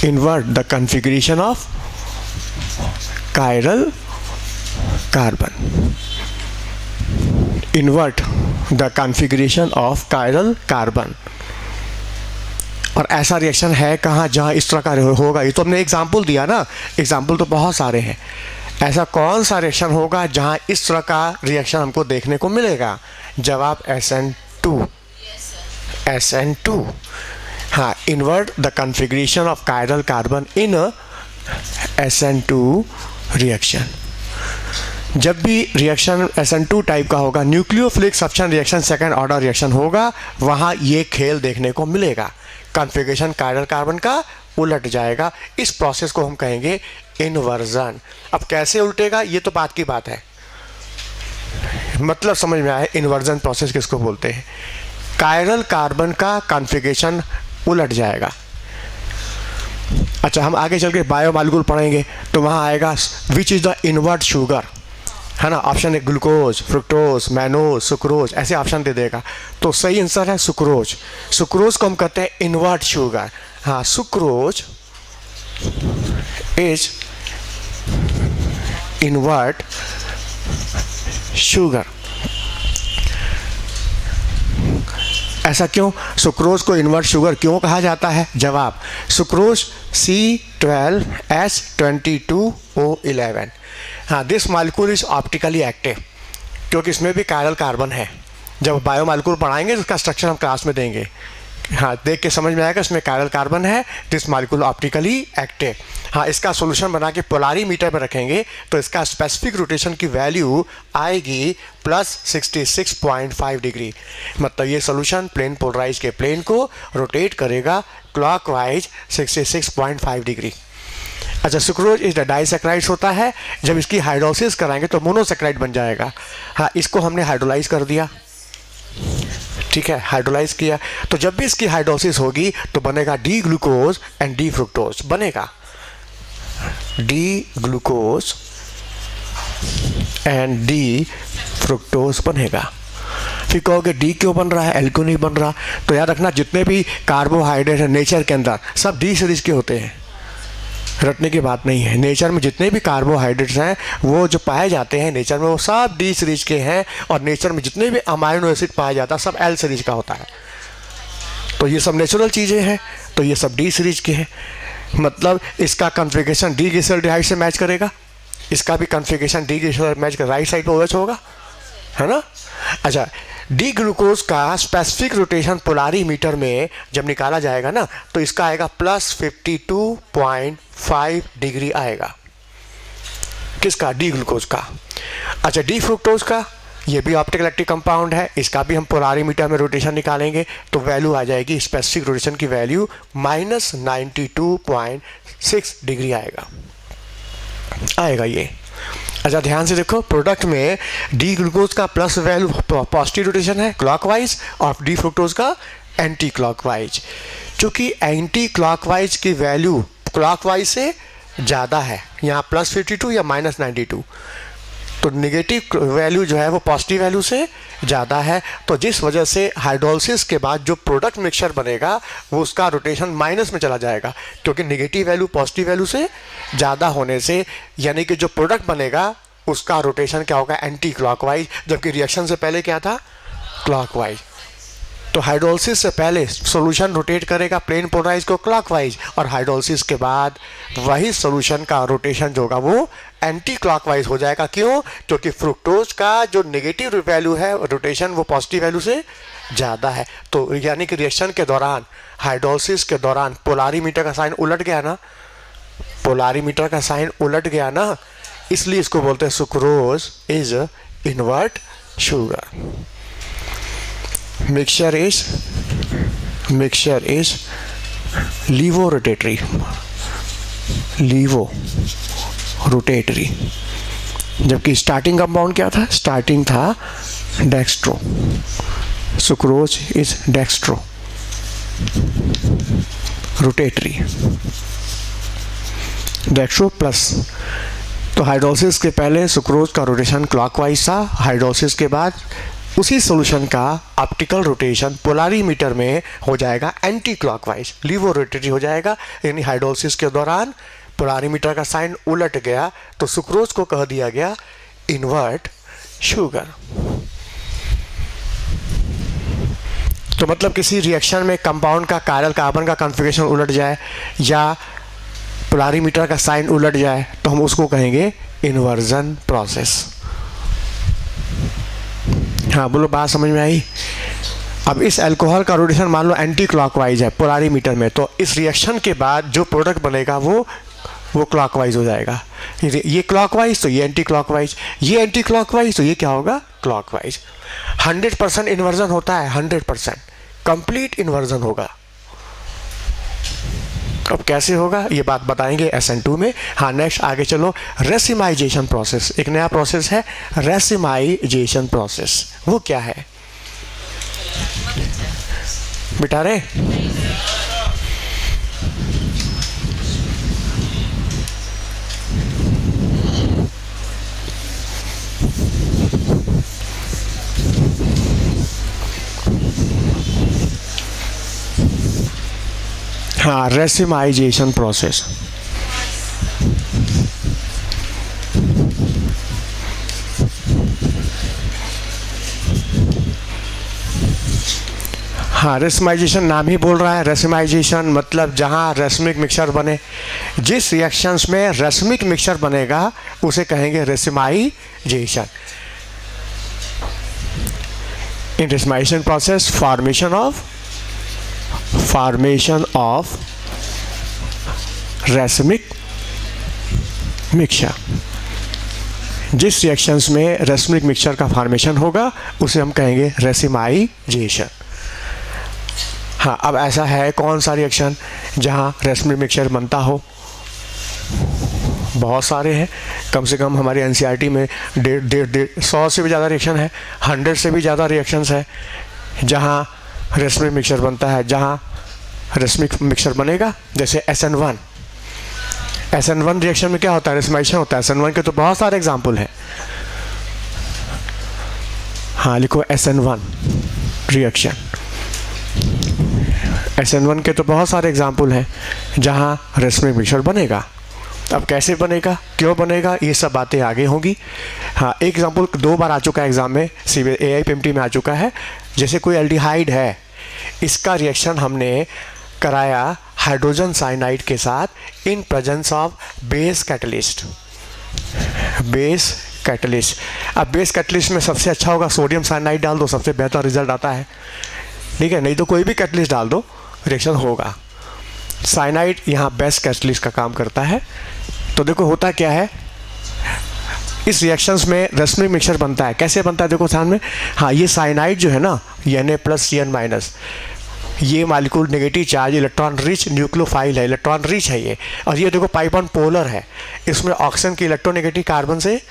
invert the configuration of chiral carbon, invert the configuration of chiral carbon। और ऐसा रिएक्शन है कहाँ जहाँ इस तरह का होगा, ये तो हमने एग्जाम्पल दिया ना, एग्जाम्पल तो बहुत सारे हैं। ऐसा कौन सा रिएक्शन होगा जहाँ इस तरह का रिएक्शन हमको देखने को मिलेगा, जवाब SN2। हाँ, invert the configuration of chiral carbon in SN2 reaction. जब भी रिएक्शन SN2 टाइप का होगा, nucleophilic substitution reaction, second order reaction होगा, वहाँ ये खेल देखने को मिलेगा, कॉन्फ़िगरेशन कायरल कार्बन का उलट जाएगा। इस प्रोसेस को हम कहेंगे इन्वर्जन। अब कैसे उल्टेगा, ये तो बात की बात है, मतलब समझ में आए इन्वर्जन प्रोसेस किसको बोलते हैं। कायरल कार्बन का कॉन्फ़िगरेशन उलट जाएगा। अच्छा, हम आगे चल के बायोमॉलिक्यूल पढ़ेंगे तो वहाँ आएगा which is the invert sugar, है ना। ऑप्शन है ग्लूकोज, फ्रुक्टोज, मैनोज, सुक्रोज, ऐसे ऑप्शन दे देगा। तो सही आंसर है सुक्रोज। सुक्रोज को हम कहते हैं इन्वर्ट शुगर। हाँ, सुक्रोज इज इन्वर्ट शुगर। ऐसा क्यों, सुक्रोज को इन्वर्ट शुगर क्यों कहा जाता है, जवाब सुक्रोज C12H22O11। हाँ, this molecule is optically active, क्योंकि इसमें भी कायरल कार्बन है। जब बायोमॉलिक्यूल पढ़ाएंगे तो इसका स्ट्रक्चर हम क्लास में देंगे। हाँ, देख के समझ में आएगा इसमें कायरल कार्बन है, दिस मालिक्यूल ऑप्टिकली एक्टिव। हाँ, इसका सॉल्यूशन बना के पोलारीमीटर में रखेंगे तो इसका स्पेसिफिक रोटेशन की वैल्यू आएगी +66.5 डिग्री। मतलब ये सॉल्यूशन प्लेन पोलराइज के प्लेन को रोटेट करेगा क्लॉकवाइज 66.5 डिग्री। अच्छा, सुक्रोज इज डाइसैकेराइड्स होता है, जब इसकी हाइड्रोलिसिस कराएंगे तो मोनोसैकेराइड बन जाएगा। हाँ, इसको हमने हाइड्रोलाइज कर दिया, ठीक है, हाइड्रोलाइज किया, तो जब भी इसकी हाइड्रोलिसिस होगी तो बनेगा D glucose and D fructose बनेगा, D glucose and D fructose बनेगा। फिर कहोगे डी क्यों बन रहा है, एल क्यों नहीं बन रहा? तो याद रखना, जितने भी कार्बोहाइड्रेट है नेचर के अंदर सब डी सीरीज के होते हैं, रटने की बात नहीं है। नेचर में जितने भी कार्बोहाइड्रेट्स हैं वो जो पाए जाते हैं नेचर में वो सब डी सीरीज के हैं, और नेचर में जितने भी अमाइनो एसिड पाया जाता है सब एल सीरीज का होता है। तो ये सब नेचुरल चीज़ें हैं, तो ये सब डी सीरीज के हैं। मतलब इसका कॉन्फ़िगरेशन डी ग्लिसरॉल्डिहाइड से मैच करेगा, इसका भी कॉन्फ़िगरेशन डी ग्लिसरॉल्डिहाइड मैच कर, राइट साइड पे OH होगा, है ना। अच्छा, डी ग्लूकोज का स्पेसिफिक रोटेशन पोलारीमीटर में जब निकाला जाएगा ना तो इसका आएगा +52.5 डिग्री आएगा, किसका, डी ग्लूकोज का। अच्छा, डी फ्रुक्टोज का, ये भी ऑप्टिकल इलेक्ट्रिक कंपाउंड है, इसका भी हम पोलारीमीटर में रोटेशन निकालेंगे तो वैल्यू आ जाएगी, स्पेसिफिक रोटेशन की वैल्यू -92.6 डिग्री आएगा ये। अच्छा, ध्यान से देखो, प्रोडक्ट में डी ग्लूकोज का प्लस वैल्यू पॉजिटिव रोटेशन है क्लॉकवाइज और डी फ्रुक्टोज का एंटी क्लॉकवाइज। चूँकि एंटी क्लॉकवाइज की वैल्यू क्लॉकवाइज से ज़्यादा है, यहाँ +52 या -92, तो नेगेटिव वैल्यू जो है वो पॉजिटिव वैल्यू से ज़्यादा है, तो जिस वजह से हाइड्रोलिसिस के बाद जो प्रोडक्ट मिक्सचर बनेगा वो उसका रोटेशन माइनस में चला जाएगा, क्योंकि नेगेटिव वैल्यू पॉजिटिव वैल्यू से ज़्यादा होने से, यानी कि जो प्रोडक्ट बनेगा उसका रोटेशन क्या होगा, एंटी क्लॉकवाइज, जबकि रिएक्शन से पहले क्या था, क्लॉकवाइज। तो हाइड्रोलिसिस से पहले सॉल्यूशन रोटेट करेगा प्लेन पोलराइज को क्लॉकवाइज, और हाइड्रोलिसिस के बाद वही सॉल्यूशन का रोटेशन जो होगा वो एंटी क्लॉकवाइज हो जाएगा। क्यों? क्योंकि फ्रुक्टोज का जो नेगेटिव वैल्यू है रोटेशन वो पॉजिटिव वैल्यू से ज़्यादा है। तो यानी कि रिएक्शन के दौरान, हाइड्रोलिसिस के दौरान पोलारीमीटर का साइन उलट गया ना, पोलारीमीटर का साइन उलट गया ना, इसलिए इसको बोलते हैं sucrose is invert sugar. Mixture is laevo rotatory, जबकि स्टार्टिंग कंपाउंड क्या था, स्टार्टिंग था dextro, sucrose is dextro rotatory, dextro plus. तो हाइड्रोलिसिस के पहले सुक्रोज का रोटेशन क्लॉकवाइज था, हाइड्रोलिसिस के बाद उसी सॉल्यूशन का ऑप्टिकल रोटेशन पोलारीमीटर में हो जाएगा एंटी क्लॉकवाइज, लीवो रोटेटरी हो जाएगा। यानी हाइड्रोलिसिस के दौरान पोलारीमीटर का साइन उलट गया तो सुक्रोज को कह दिया गया इन्वर्ट शुगर। तो मतलब किसी रिएक्शन में कंपाउंड का कायरल कार्बन का कॉन्फ़िगरेशन उलट जाए या पोलारीमीटर का साइन उलट जाए तो हम उसको कहेंगे इन्वर्जन प्रोसेस। हाँ बोलो, बात समझ में आई? अब इस अल्कोहल का रोटेशन मान लो एंटी क्लॉकवाइज है पोलारीमीटर में, तो इस रिएक्शन के बाद जो प्रोडक्ट बनेगा वो क्लॉकवाइज हो जाएगा। ये क्लॉकवाइज तो ये एंटी क्लॉकवाइज, ये एंटी क्लॉकवाइज तो ये क्या होगा, क्लॉकवाइज। 100% इन्वर्जन होता है, 100% कंप्लीट इन्वर्जन होगा। अब कैसे होगा ये बात बताएंगे SN2 में। हाँ, नेक्स्ट आगे चलो, रेसिमाइजेशन प्रोसेस, एक नया प्रोसेस है रेसिमाइजेशन प्रोसेस। वो क्या है बिटा रे? हाँ, रेसिमाइजेशन प्रोसेस। हाँ, रेसिमाइजेशन नाम ही बोल रहा है। रेसिमाइजेशन मतलब जहाँ रेसमिक मिक्सचर बने, जिस रिएक्शंस में रेसमिक मिक्सचर बनेगा उसे कहेंगे racemisation. In racemisation process formation of racemic mixture, जिस रिएक्शंस में रेसमिक मिक्सचर का फॉर्मेशन होगा उसे हम कहेंगे रेसिमाइजेशन। हाँ, अब ऐसा है कौन सा रिएक्शन जहाँ रेसमिक मिक्सचर बनता हो? बहुत सारे हैं, कम से कम हमारे एनसीईआरटी में 100 से भी ज़्यादा रिएक्शन है, 100 से भी ज़्यादा रिएक्शंस है जहाँ रेसमिक मिक्सचर बनता है, जहाँ रेसमिक मिक्सचर बनेगा। जैसे SN1 रिएक्शन में क्या होता है, रेसमाइजेशन होता है। SN1 के तो बहुत सारे एग्जाम्पल हैं। हाँ लिखो SN1 रिएक्शन, SN1 के तो बहुत सारे एग्जाम्पल हैं जहाँ रेसमिक मिक्सचर बनेगा। अब कैसे बनेगा, क्यों बनेगा, ये सब बातें आगे होंगी। हाँ एक एग्जाम्पल 2 बार आ चुका है एग्जाम में, AIPMT में आ चुका है। जैसे कोई एल्डिहाइड है, इसका रिएक्शन हमने कराया हाइड्रोजन साइनाइड के साथ in presence of base catalyst. अब बेस कैटलिस्ट में सबसे अच्छा होगा सोडियम साइनाइड डाल दो, सबसे बेहतर रिजल्ट आता है, ठीक है। नहीं तो कोई भी कैटलिस्ट डाल दो, रिएक्शन होगा। साइनाइड यहाँ बेस्ट कैटलिस्ट का काम करता है। तो देखो होता क्या है, इस रिएक्शंस में रेसमिक मिक्सचर बनता है। कैसे बनता है देखो ध्यान में। हाँ ये साइनाइड जो है ना, Na+Cn-, ये molecule negative charge electron rich nucleophile है, इलेक्ट्रॉन रिच है ये। और ये देखो पाई बॉन्ड पोलर है, इसमें ऑक्सीजन की इलेक्ट्रोनेगेटिव कार्बन से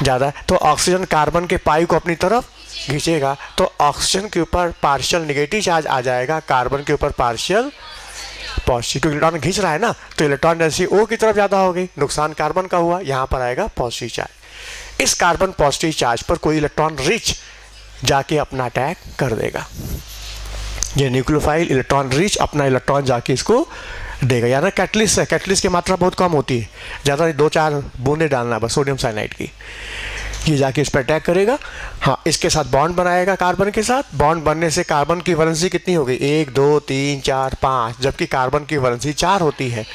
ज़्यादा है, तो ऑक्सीजन कार्बन के पाई को अपनी तरफ खींचेगा, तो ऑक्सीजन के ऊपर पार्शियल नेगेटिव चार्ज आ जाएगा, कार्बन के ऊपर पार्शियल पॉजिटिव, क्योंकि इलेक्ट्रॉन खींच रहा है ना, तो इलेक्ट्रॉन डेंसिटी O की तरफ ज़्यादा हो गई, नुकसान कार्बन का हुआ, यहाँ पर आएगा पॉजिटिव चार्ज। इस कार्बन पॉजिटिव चार्ज पर कोई इलेक्ट्रॉन रिच जाके अपना अटैक कर देगा। ये न्यूक्लियोफाइल इलेक्ट्रॉन रिच अपना इलेक्ट्रॉन जाके इसको देगा। यानी कैटलिस्ट है, कैटलिस्ट की मात्रा बहुत कम होती है, ज़्यादा 2-4 बूंदे डालना बस सोडियम साइनाइड की, ये जाके इस पर अटैक करेगा। हाँ इसके साथ बॉन्ड बनाएगा कार्बन के साथ, बॉन्ड बनने से कार्बन की वैलेंसी कितनी हो गई, 1 2 3 4 5, जबकि कार्बन की वैलेंसी 4 होती है।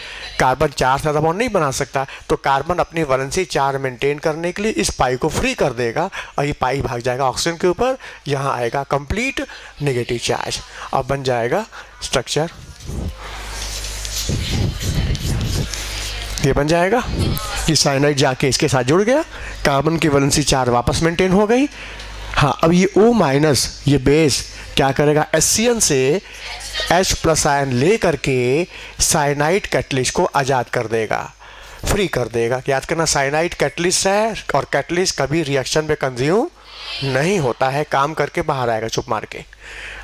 कार्बन 4 से ज़्यादा बॉन्ड नहीं बना सकता, तो कार्बन अपनी वैलेंसी 4 मेंटेन करने के लिए इस पाई को फ्री कर देगा और ये पाई भाग जाएगा ऑक्सीजन के ऊपर, यहाँ आएगा कंप्लीट नेगेटिव चार्ज और बन जाएगा स्ट्रक्चर, ये बन जाएगा। ये साइनाइड जाके इसके साथ जुड़ गया, कार्बन की वैलेंसी 4 वापस मेंटेन हो गई। हाँ अब ये O- ये बेस क्या करेगा, HCN से H+ आयन ले करके साइनाइड कैटलिस्ट को आज़ाद कर देगा, फ्री कर देगा। याद करना साइनाइड कैटलिस्ट है और कैटलिस्ट कभी रिएक्शन में कंज्यूम नहीं होता है, काम करके बाहर आएगा चुप मार के।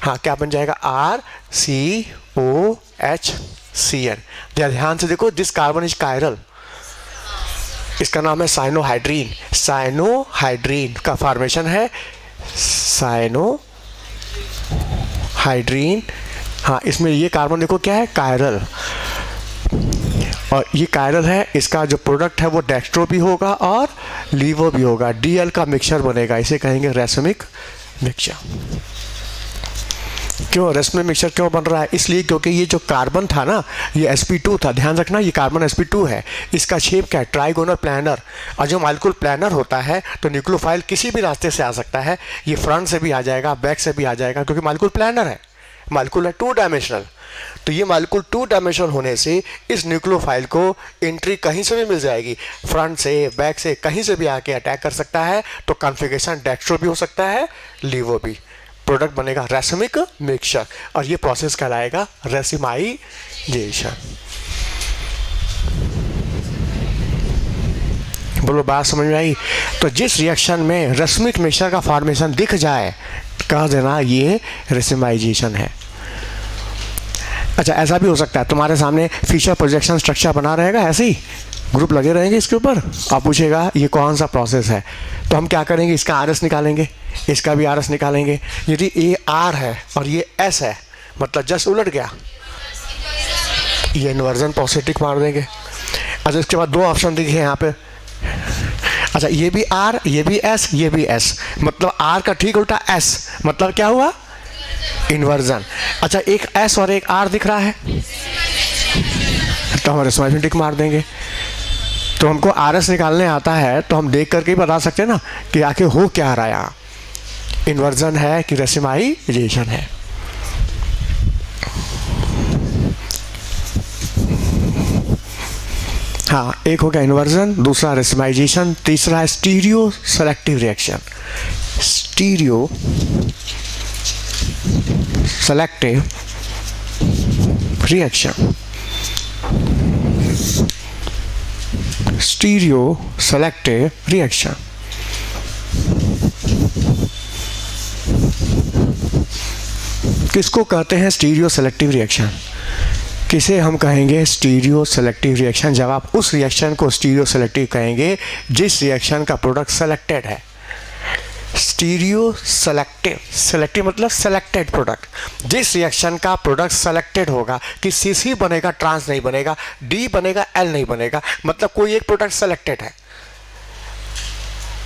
हाँ क्या बन जाएगा, RCOHCN। ध्यान से देखो, दिस कार्बन इज कायरल, इसका नाम है साइनोहाइड्रीन। साइनोहाइड्रीन का फॉर्मेशन है साइनोहाइड्रीन। हाँ इसमें ये कार्बन देखो क्या है, कायरल, और ये कायरल है, इसका जो प्रोडक्ट है वो डेक्स्ट्रो भी होगा और लीवो भी होगा, Dl का मिक्सचर बनेगा, इसे कहेंगे रेसमिक मिक्सचर। क्यों रेसमिक मिक्सचर क्यों बन रहा है, इसलिए क्योंकि ये जो कार्बन था ना, ये sp2 था, ध्यान रखना ये कार्बन sp2 है, इसका शेप क्या है, ट्राइगोनल प्लानर। और जो मॉलिक्यूल प्लानर होता है तो न्यूक्लियोफाइल किसी भी रास्ते से आ सकता है, ये फ्रंट से भी आ जाएगा, बैक से भी आ जाएगा, क्योंकि मॉलिक्यूल प्लानर है, मॉलिक्यूल है 2 डायमेंशनल। तो ये मॉलिक्यूल 2 डायमेंशनल होने से इस न्यूक्लियोफाइल को एंट्री कहीं से भी मिल जाएगी, फ्रंट से बैक से कहीं से भी आके अटैक कर सकता है। तो कॉन्फ़िगरेशन डेक्स्ट्रो भी हो सकता है, लीवो भी, प्रोडक्ट बनेगा रेसमिक मिक्सचर, और ये प्रोसेस कहलाएगा रेसिमाइजेशन। बोलो बात समझ में आई। तो जिस रिएक्शन में रेसमिक मिक्सचर का फॉर्मेशन दिख जाए, कह देना ये रेसिमाइजेशन है। अच्छा ऐसा भी हो सकता है तुम्हारे सामने फिशर प्रोजेक्शन स्ट्रक्चर बना रहेगा, ऐसे ही ग्रुप लगे रहेंगे इसके ऊपर, आप पूछेगा ये कौन सा प्रोसेस है, तो हम क्या करेंगे, इसका RS निकालेंगे, इसका भी RS निकालेंगे। यदि ये R है और ये S है, मतलब जस्ट उलट गया, ये इन्वर्जन पॉजिटिव मार देंगे। अच्छा इसके बाद 2 ऑप्शन दिखे यहाँ पे, अच्छा ये भी R, ये भी S, ये भी S, मतलब R का ठीक उल्टा S, मतलब क्या हुआ, इन्वर्जन। अच्छा एक S और एक R दिख रहा है, तो हम रेसमाइजेशन टिक मार देंगे। तो हमको RS निकालने आता है, तो हम देख करके ही बता सकते हैं ना कि आखिर हो क्या रहा है, यहाँ इन्वर्जन है कि रेसिमाइजेशन है। हाँ एक हो गया इन्वर्जन, दूसरा रेसिमाइजेशन, तीसरा है stereo selective reaction. Stereo selective reaction stereo selective reaction. किसको कहते हैं स्टीरियो सेलेक्टिव रिएक्शन? किसे हम कहेंगे स्टीरियो सेलेक्टिव रिएक्शन? जब आप उस रिएक्शन को स्टीरियो सेलेक्टिव कहेंगे जिस रिएक्शन का प्रोडक्ट सेलेक्टेड है। स्टीरियो सेलेक्टिव, सेलेक्टिव मतलब सेलेक्टेड प्रोडक्ट। जिस रिएक्शन का प्रोडक्ट सेलेक्टेड होगा कि सीसी बनेगा, ट्रांस नहीं बनेगा, डी बनेगा, एल नहीं बनेगा, मतलब कोई एक प्रोडक्ट सेलेक्टेड है।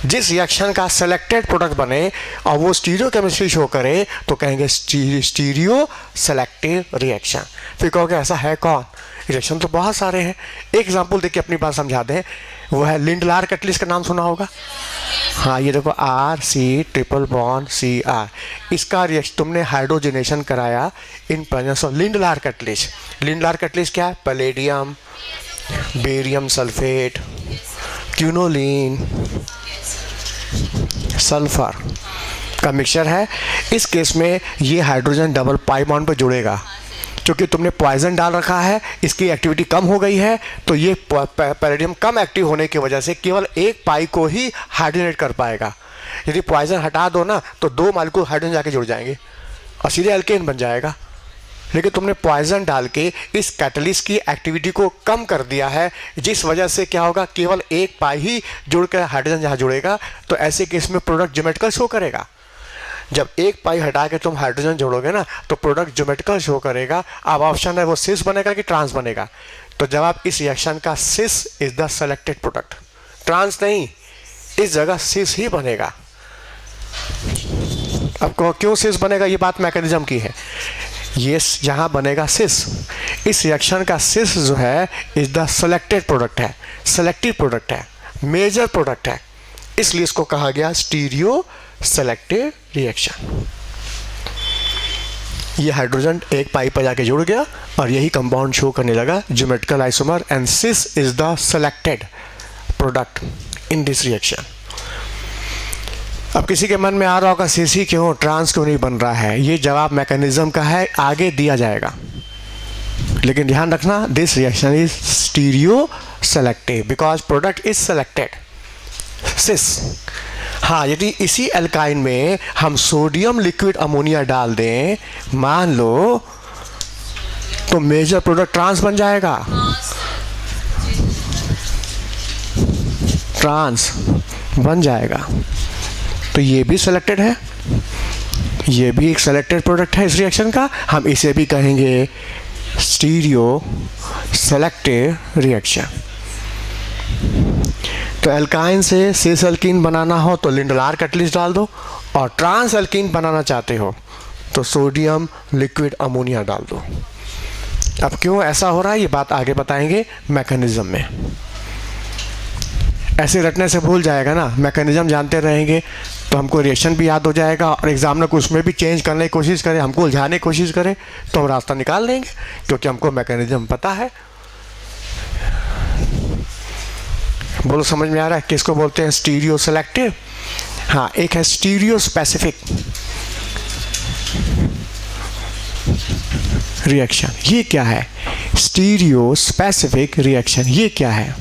जिस रिएक्शन का सेलेक्टेड प्रोडक्ट बने और वो स्टीरियो केमिस्ट्री शो करे तो कहेंगे स्टीरियो सेलेक्टिव रिएक्शन। फिर कहोगे ऐसा है कौन? रिएक्शन तो बहुत सारे हैं। एक एग्जांपल देके अपनी बात समझा दें, वो है लिंडलार कैटलिस्ट का नाम सुना होगा। हाँ, ये देखो R, C triple bond Cr, इसका रिएक्शन तुमने हाइड्रोजनेशन कराया in presence of Lindlar catalyst. Lindlar catalyst क्या है? Palladium, barium sulphate, quinoline, sulphur का मिक्सचर है। इस केस में ये हाइड्रोजन डबल पाई बॉन्ड पर जुड़ेगा। क्योंकि तुमने पॉइजन डाल रखा है, इसकी एक्टिविटी कम हो गई है, तो ये पैलेडियम कम एक्टिव होने की वजह से केवल एक पाई को ही हाइड्रोजनेट कर पाएगा। यदि पॉइजन हटा दो ना तो दो मालिक्यूल हाइड्रोजन जाके जुड़ जाएंगे और सीधे एल्केन बन जाएगा। लेकिन तुमने पॉइजन डाल के इस कैटलिस्ट की एक्टिविटी को कम कर दिया है, जिस वजह से क्या होगा, केवल एक पाई ही जुड़कर हाइड्रोजन जहाँ जुड़ेगा। तो ऐसे केस में प्रोडक्ट ज्योमेट्रिकल शो करेगा। जब एक पाई हटा के तुम हाइड्रोजन जोड़ोगे ना तो प्रोडक्ट ज्योमेट्रिकल शो करेगा। अब ऑप्शन है वो सिस बनेगा कि ट्रांस बनेगा। तो जब आप इस रिएक्शन का cis is the selected product, trans नहीं, इस जगह सिस ही बनेगा। अब क्यों सिस बनेगा, ये बात मैकेनिज्म की है। ये यहाँ बनेगा सिस। इस रिएक्शन का सिस जो है इज द सेलेक्टेड प्रोडक्ट है, सेलेक्टिव प्रोडक्ट है, मेजर प्रोडक्ट है, इसलिए इसको कहा गया स्टीरियो सेलेक्टिव रिएक्शन। ये हाइड्रोजन एक पाई पर जाके जुड़ गया और यही कंपाउंड शो करने लगा geometrical isomer, and cis is the selected product in this reaction. अब किसी के मन में आ रहा होगा सीसी क्यों, ट्रांस क्यों नहीं बन रहा है? ये जवाब मैकेनिज्म का है, आगे दिया जाएगा। लेकिन ध्यान रखना, this reaction is stereoselective because product is selected, cis. हाँ, यदि इसी एल्काइन में हम सोडियम लिक्विड अमोनिया डाल दें, मान लो, तो मेजर प्रोडक्ट ट्रांस बन जाएगा। ट्रांस बन जाएगा। तो ये भी सेलेक्टेड है, ये भी एक सेलेक्टेड प्रोडक्ट है इस रिएक्शन का। हम इसे भी कहेंगे स्टीरियो सेलेक्टिव रिएक्शन। तो एल्काइन से सिस एल्कीन बनाना हो तो लिंडलार कैटलिस्ट डाल दो, और ट्रांस एल्कीन बनाना चाहते हो तो सोडियम लिक्विड अमोनिया डाल दो। अब क्यों ऐसा हो रहा है ये बात आगे बताएंगे मैकेनिज्म में। ऐसे रटने से भूल जाएगा ना, मैकेनिज्म जानते रहेंगे तो हमको रिएक्शन भी याद हो जाएगा, और एग्जामिनर को उसमें भी चेंज करने की कोशिश करे, हमको उलझाने की कोशिश करे तो हम रास्ता निकाल लेंगे, क्योंकि हमको मैकेनिज्म पता है। बोलो, समझ में आ रहा है किसको बोलते हैं स्टीरियो सेलेक्टिव? हाँ, एक है स्टीरियो स्पेसिफिक रिएक्शन। ये क्या है? स्टीरियो स्पेसिफिक रिएक्शन ये क्या है?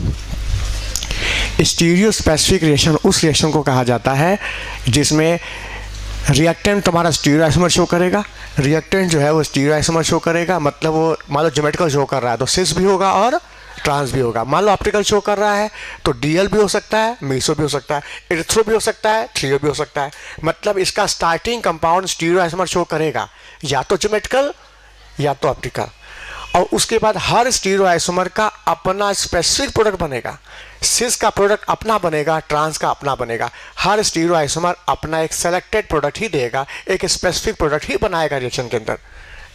स्टीरियो स्पेसिफिक रिएक्शन उस रिएक्शन को कहा जाता है जिसमें रिएक्टेंट तुम्हारा स्टीरियो आइसोमर शो करेगा। रिएक्टेंट जो है वो स्टीरियो आइसोमर शो करेथो मतलब वो मान लो ज्योमेट्रिकल शो कर रहा है तो सिस भी होगा और ट्रांस भी होगा। मान लो ऑप्टिकल शो कर रहा है तो डीएल भी हो सकता है, मेसो भी हो सकता है, एरिथ्रो भी हो सकता है, ट्रियो भी हो सकता है। मतलब इसका starting compound stereo isomer show करेगा, या तो ज्योमेट्रिकल या तो ऑप्टिकल, और उसके बाद हर स्टीरियो आइसोमर का अपना स्पेसिफिक प्रोडक्ट बनेगा। सिस का प्रोडक्ट अपना बनेगा, ट्रांस का अपना बनेगा। हर स्टीरियो आइसोमर अपना एक सेलेक्टेड प्रोडक्ट ही देगा, एक स्पेसिफिक प्रोडक्ट ही बनाएगा रिएक्शन के अंदर।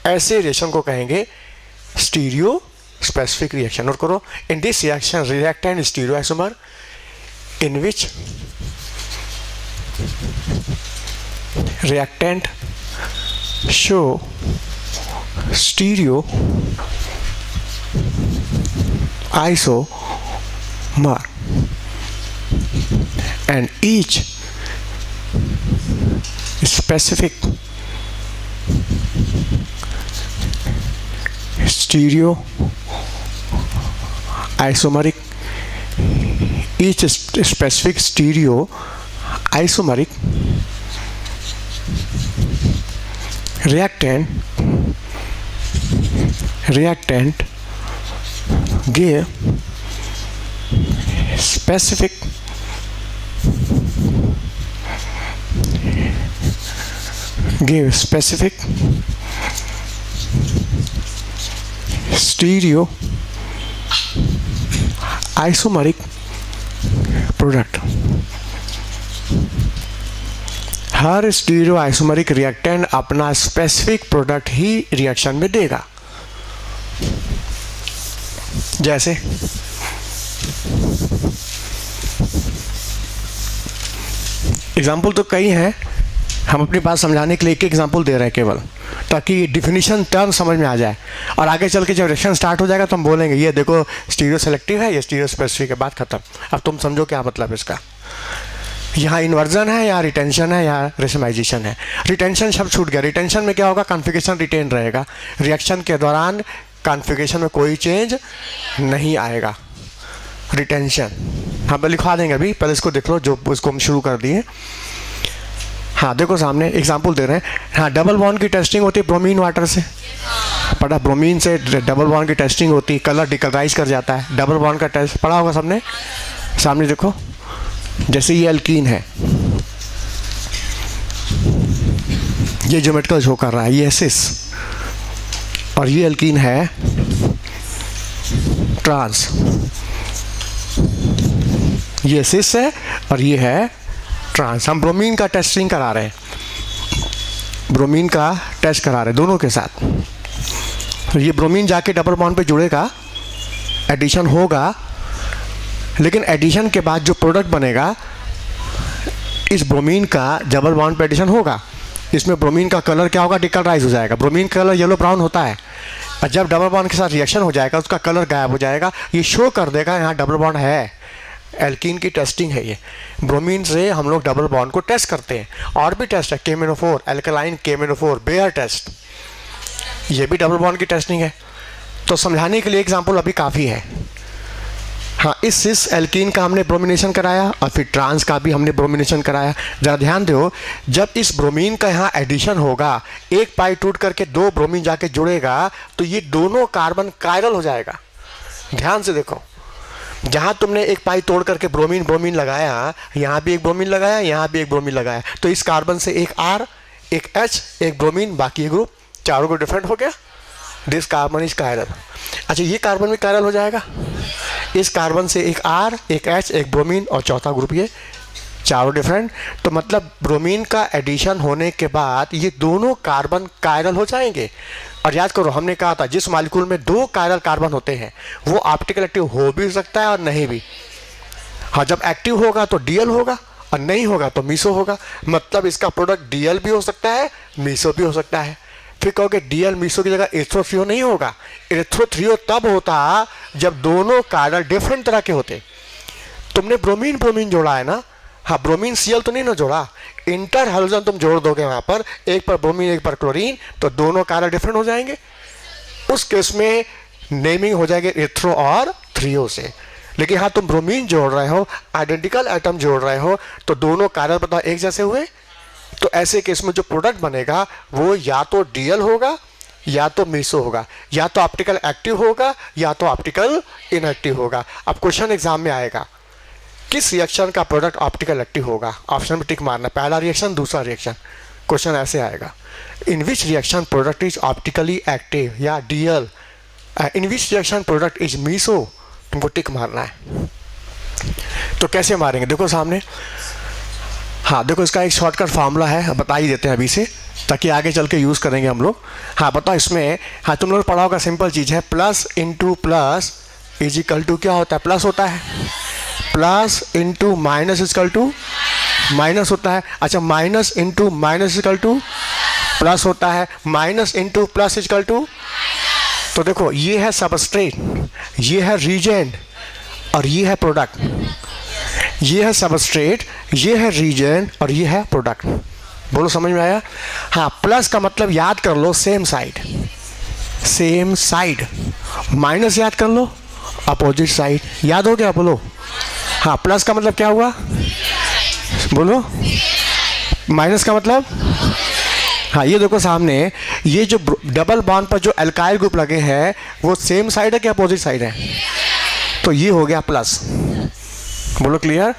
ऐसे रिएक्शन को कहेंगे स्टीरियो स्पेसिफिक रिएक्शन। नोट करो, इन this reaction reactant stereo isomer in which reactant show stereo isomer and each specific stereo isomeric each specific stereo isomeric reactant give specific stereo isomeric product. Her stereo isomeric reactant अपना स्पेसिफिक प्रोडक्ट ही रिएक्शन में देगा. जैसे एग्जाम्पल तो कई हैं, हम अपनी बात समझाने के लिए एक एग्जाम्पल दे रहे हैं केवल, ताकि डिफिनीशन टर्म समझ में आ जाए. और आगे चल के जब रिएक्शन स्टार्ट हो जाएगा तो हम बोलेंगे ये देखो स्टीरियो सेलेक्टिव है, ये स्टीरियो स्पेसिफिक है, बात खत्म. अब तुम समझो क्या मतलब इसका. यहाँ इन्वर्जन है या रिटेंशन है या रेशमाइजेशन है. रिटेंशन शब्द छूट गया. रिटेंशन में क्या होगा, कॉन्फ़िगरेशन रिटेन रहेगा. रिएक्शन के दौरान कॉन्फ़िगरेशन में कोई चेंज नहीं आएगा. रिटेंशन हाँ लिखवा देंगे अभी, पहले इसको देख लो जो इसको हम शुरू कर दिए. हाँ देखो सामने एग्जाम्पल दे रहे हैं. हाँ डबल बॉन्ड की टेस्टिंग होती है ब्रोमीन वाटर से. पढ़ा, ब्रोमीन से डबल बॉन्ड की टेस्टिंग होती है, कलर डिकलराइज कर जाता है. डबल बॉन्ड का टेस्ट पढ़ा होगा सबने. सामने देखो, जैसे ये अल्कीन है, ये ज्योमेट्रिकल शो कर रहा है, ये सिस, और ये अल्कीन है ट्रांस. ये सिस है और ये है ट्रांस. हम ब्रोमीन का टेस्टिंग करा रहे हैं, ब्रोमीन का टेस्ट करा रहे हैं दोनों के साथ. ये ब्रोमीन जाके डबल बॉन्ड पे जुड़ेगा, एडिशन होगा, लेकिन एडिशन के बाद जो प्रोडक्ट बनेगा इस ब्रोमीन का डबल बॉन्ड पे एडिशन होगा. इसमें ब्रोमीन का कलर क्या होगा, डिकलराइज हो जाएगा. ब्रोमीन का कलर येलो ब्राउन होता है, और जब डबल बॉन्ड के साथ रिएक्शन हो जाएगा उसका कलर गायब हो जाएगा. ये शो कर देगा यहाँ डबल बॉन्ड है. एल्कीन की टेस्टिंग है ये. ब्रोमीन से हम लोग डबल बॉन्ड को टेस्ट करते हैं. और भी टेस्ट है, KMnO4 alkaline KMnO4 bear test, ये भी डबल बॉन्ड की टेस्टिंग है. तो समझाने के लिए एग्जाम्पल अभी काफ़ी है. हाँ, इस सिस एल्कीन का हमने ब्रोमिनेशन कराया और फिर ट्रांस का भी हमने ब्रोमिनेशन कराया. ज़रा ध्यान दो, जब इस ब्रोमीन का यहाँ एडिशन होगा, एक पाई टूट करके दो ब्रोमीन जाके जुड़ेगा तो ये दोनों कार्बन कायरल हो जाएगा. ध्यान से देखो, जहाँ तुमने एक पाई तोड़ करके ब्रोमीन ब्रोमीन लगाया, यहाँ भी एक ब्रोमीन लगाया, यहाँ भी एक ब्रोमीन लगाया, तो इस कार्बन से एक R, एक H, एक ब्रोमीन, बाकी ये ग्रुप, चारों को डिफरेंट हो गया. This carbon is chiral. अच्छा, ये कार्बन भी कायरल हो जाएगा. इस कार्बन से एक R, एक H, एक ब्रोमीन और चौथा ग्रुप, ये चारों डिफरेंट. तो मतलब ब्रोमीन का एडिशन होने के बाद ये दोनों कार्बन कायरल हो जाएंगे. और याद करो, हमने कहा था जिस मॉलिक्यूल में दो कायरल कार्बन होते हैं वो ऑप्टिकल एक्टिव हो भी सकता है और नहीं भी. हाँ, जब एक्टिव होगा तो डीएल होगा और नहीं होगा तो मीसो होगा. मतलब इसका प्रोडक्ट डीएल भी हो सकता है, मीसो भी हो सकता है. फिर कहोगे डीएल मीसो की जगह एथ्रोथ्रियो नहीं होगा. एथ्रोथ्रियो तब होता जब दोनों कायरल डिफरेंट तरह के होते. तुमने ब्रोमीन ब्रोमीन जोड़ा है ना, हाँ ब्रोमीन सीएल तो नहीं ना जोड़ा, इंटर हाइड्रोजन तुम जोड़ दोगे वहाँ पर, एक पर ब्रोमीन एक पर क्लोरीन, तो दोनों कायरल डिफरेंट हो जाएंगे. उस केस में नेमिंग हो जाएगी एथ्रो और थ्रियो से. लेकिन हाँ, तुम ब्रोमीन जोड़ रहे हो, आइडेंटिकल एटम जोड़ रहे हो, तो दोनों कायरल बताओ एक जैसे हुए. तो ऐसे केस में जो प्रोडक्ट बनेगा वो या तो डीएल होगा या तो मीसो होगा, या तो ऑप्टिकल एक्टिव होगा या तो ऑप्टिकल इनएक्टिव होगा. अब क्वेश्चन एग्जाम में आएगा, किस रिएक्शन का प्रोडक्ट ऑप्टिकल एक्टिव होगा. ऑप्शन में टिक मारना, पहला रिएक्शन, दूसरा रिएक्शन. क्वेश्चन ऐसे आएगा, in which reaction product is optically active या DL, in which reaction product is meso. तुमको टिक मारना है. तो कैसे मारेंगे, देखो सामने. हाँ देखो, इसका एक शॉर्टकट फार्मूला है, बता ही देते हैं अभी से, ताकि आगे चल के यूज़ करेंगे हम लोग. हाँ बताओ इसमें, हाँ तुम लोग पढ़ा होगा, सिंपल चीज़ है, plus into plus is equal to क्या होता है, प्लस होता है. Plus into minus is equal to minus होता है. अच्छा, minus into minus is equal to plus होता है. Minus into plus is equal to. तो देखो, ये है सबस्ट्रेट, ये है रीजेंट और ये है प्रोडक्ट. ये है सबस्ट्रेट, ये है रीजेंट और ये है प्रोडक्ट. बोलो समझ में आया. हाँ, प्लस का मतलब याद कर लो, same side, same side. Minus याद कर लो, अपोजिट साइड. याद हो गया, बोलो. हाँ, प्लस का मतलब क्या हुआ, बोलो। माइनस का मतलब, हाँ ये देखो सामने, ये जो डबल बॉन्ड पर जो एल्काइल ग्रुप लगे हैं वो सेम साइड है कि अपोजिट साइड है, तो ये हो गया प्लस, बोलो क्लियर।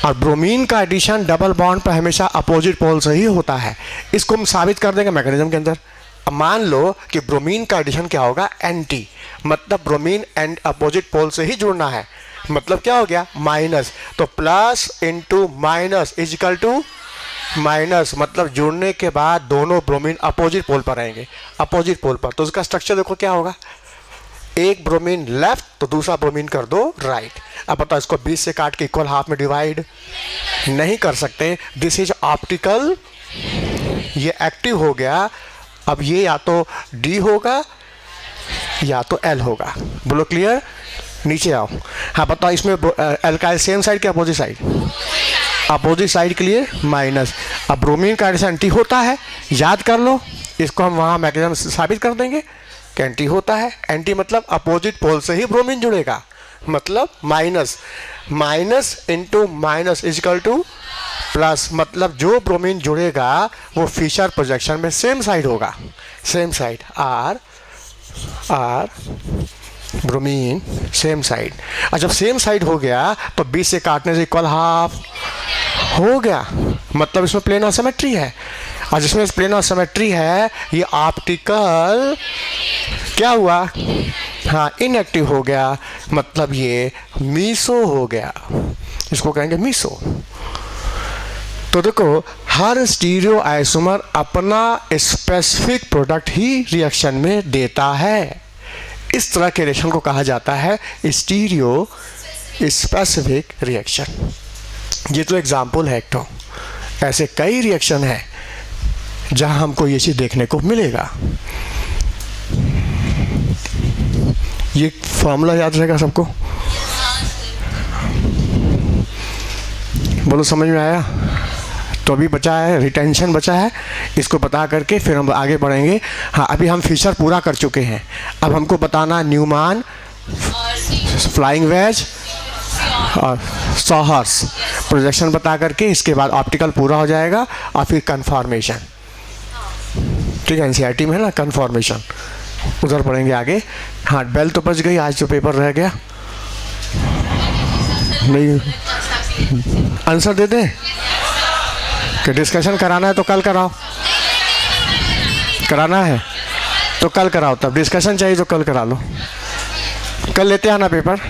और ब्रोमीन का एडिशन डबल बॉन्ड पर हमेशा अपोजिट पोल से ही होता है, इसको हम साबित कर देंगे मैकेनिज्म के अंदर। अब मान लो कि ब्रोमीन का एडिशन क्या होगा, एंटी, मतलब ब्रोमीन एंड अपोजिट पोल से ही जुड़ना है, मतलब क्या हो गया, माइनस, तो plus into minus is equal to minus, मतलब जुड़ने के बाद दोनों ब्रोमीन अपोजिट पोल पर रहेंगे, अपोजिट पोल पर। तो उसका स्ट्रक्चर देखो क्या होगा, एक ब्रोमीन लेफ्ट तो दूसरा ब्रोमीन कर दो राइट। अब बताओ इसको 20 से काट के इक्वल हाफ में डिवाइड नहीं कर सकते, दिस इज ऑप्टिकल, ये एक्टिव हो गया। अब ये या तो डी होगा या तो एल होगा, बोलो क्लियर। नीचे आओ, हाँ बताओ इसमें एल्काइल सेम साइड के अपोजिट साइड, अपोजिट साइड के लिए माइनस। अब ब्रोमीन का एडिशन एंटी होता है, याद कर लो, इसको हम वहाँ मैकेनिज्म साबित कर देंगे कि एंटी होता है। एंटी मतलब अपोजिट पोल से ही ब्रोमीन जुड़ेगा, मतलब minus, minus into minus is equal to plus, मतलब जो ब्रोमीन जुड़ेगा वो फिशर प्रोजेक्शन में सेम साइड होगा, same side, R R bromine same side. और जब सेम साइड हो गया तो 20 से काटने से इक्वल हाफ हो गया, मतलब इसमें प्लेन ऑफ सिमेट्री है। और जिसमें प्लेन ऑफ सिमेट्री है ये ऑप्टिकल क्या हुआ, हाँ इनएक्टिव हो गया, मतलब ये मीसो हो गया, इसको कहेंगे मीसो। तो देखो हर स्टीरियो आइसोमर अपना स्पेसिफिक प्रोडक्ट ही रिएक्शन में देता है, इस तरह के रिएक्शन को कहा जाता है स्टीरियो स्पेसिफिक रिएक्शन। ये तो एग्जाम्पल है एक तो, ऐसे कई रिएक्शन है जहां हमको ये चीज़ देखने को मिलेगा। ये फॉर्मूला याद रहेगा सबको, बोलो समझ में आया। तो अभी बचा है रिटेंशन बचा है, इसको बता करके फिर हम आगे बढ़ेंगे। हाँ अभी हम फिशर पूरा कर चुके हैं, अब हमको बताना न्यूमान, फ्लाइंग वेज और सॉहर्स प्रोजेक्शन बता करके, इसके बाद ऑप्टिकल पूरा हो जाएगा और फिर कन्फॉर्मेशन, ठीक है एनसीईआरटी में है ना कन्फॉर्मेशन, उधर पढ़ेंगे आगे। हाँ बेल तो बच गई, आज जो पेपर रह गया नहीं, आंसर दे दें कि डिस्कशन कराना है तो कल कराओ, कराना है तो कल कराओ, तब डिस्कशन चाहिए तो कल करा लो, कल लेते हैं ना पेपर।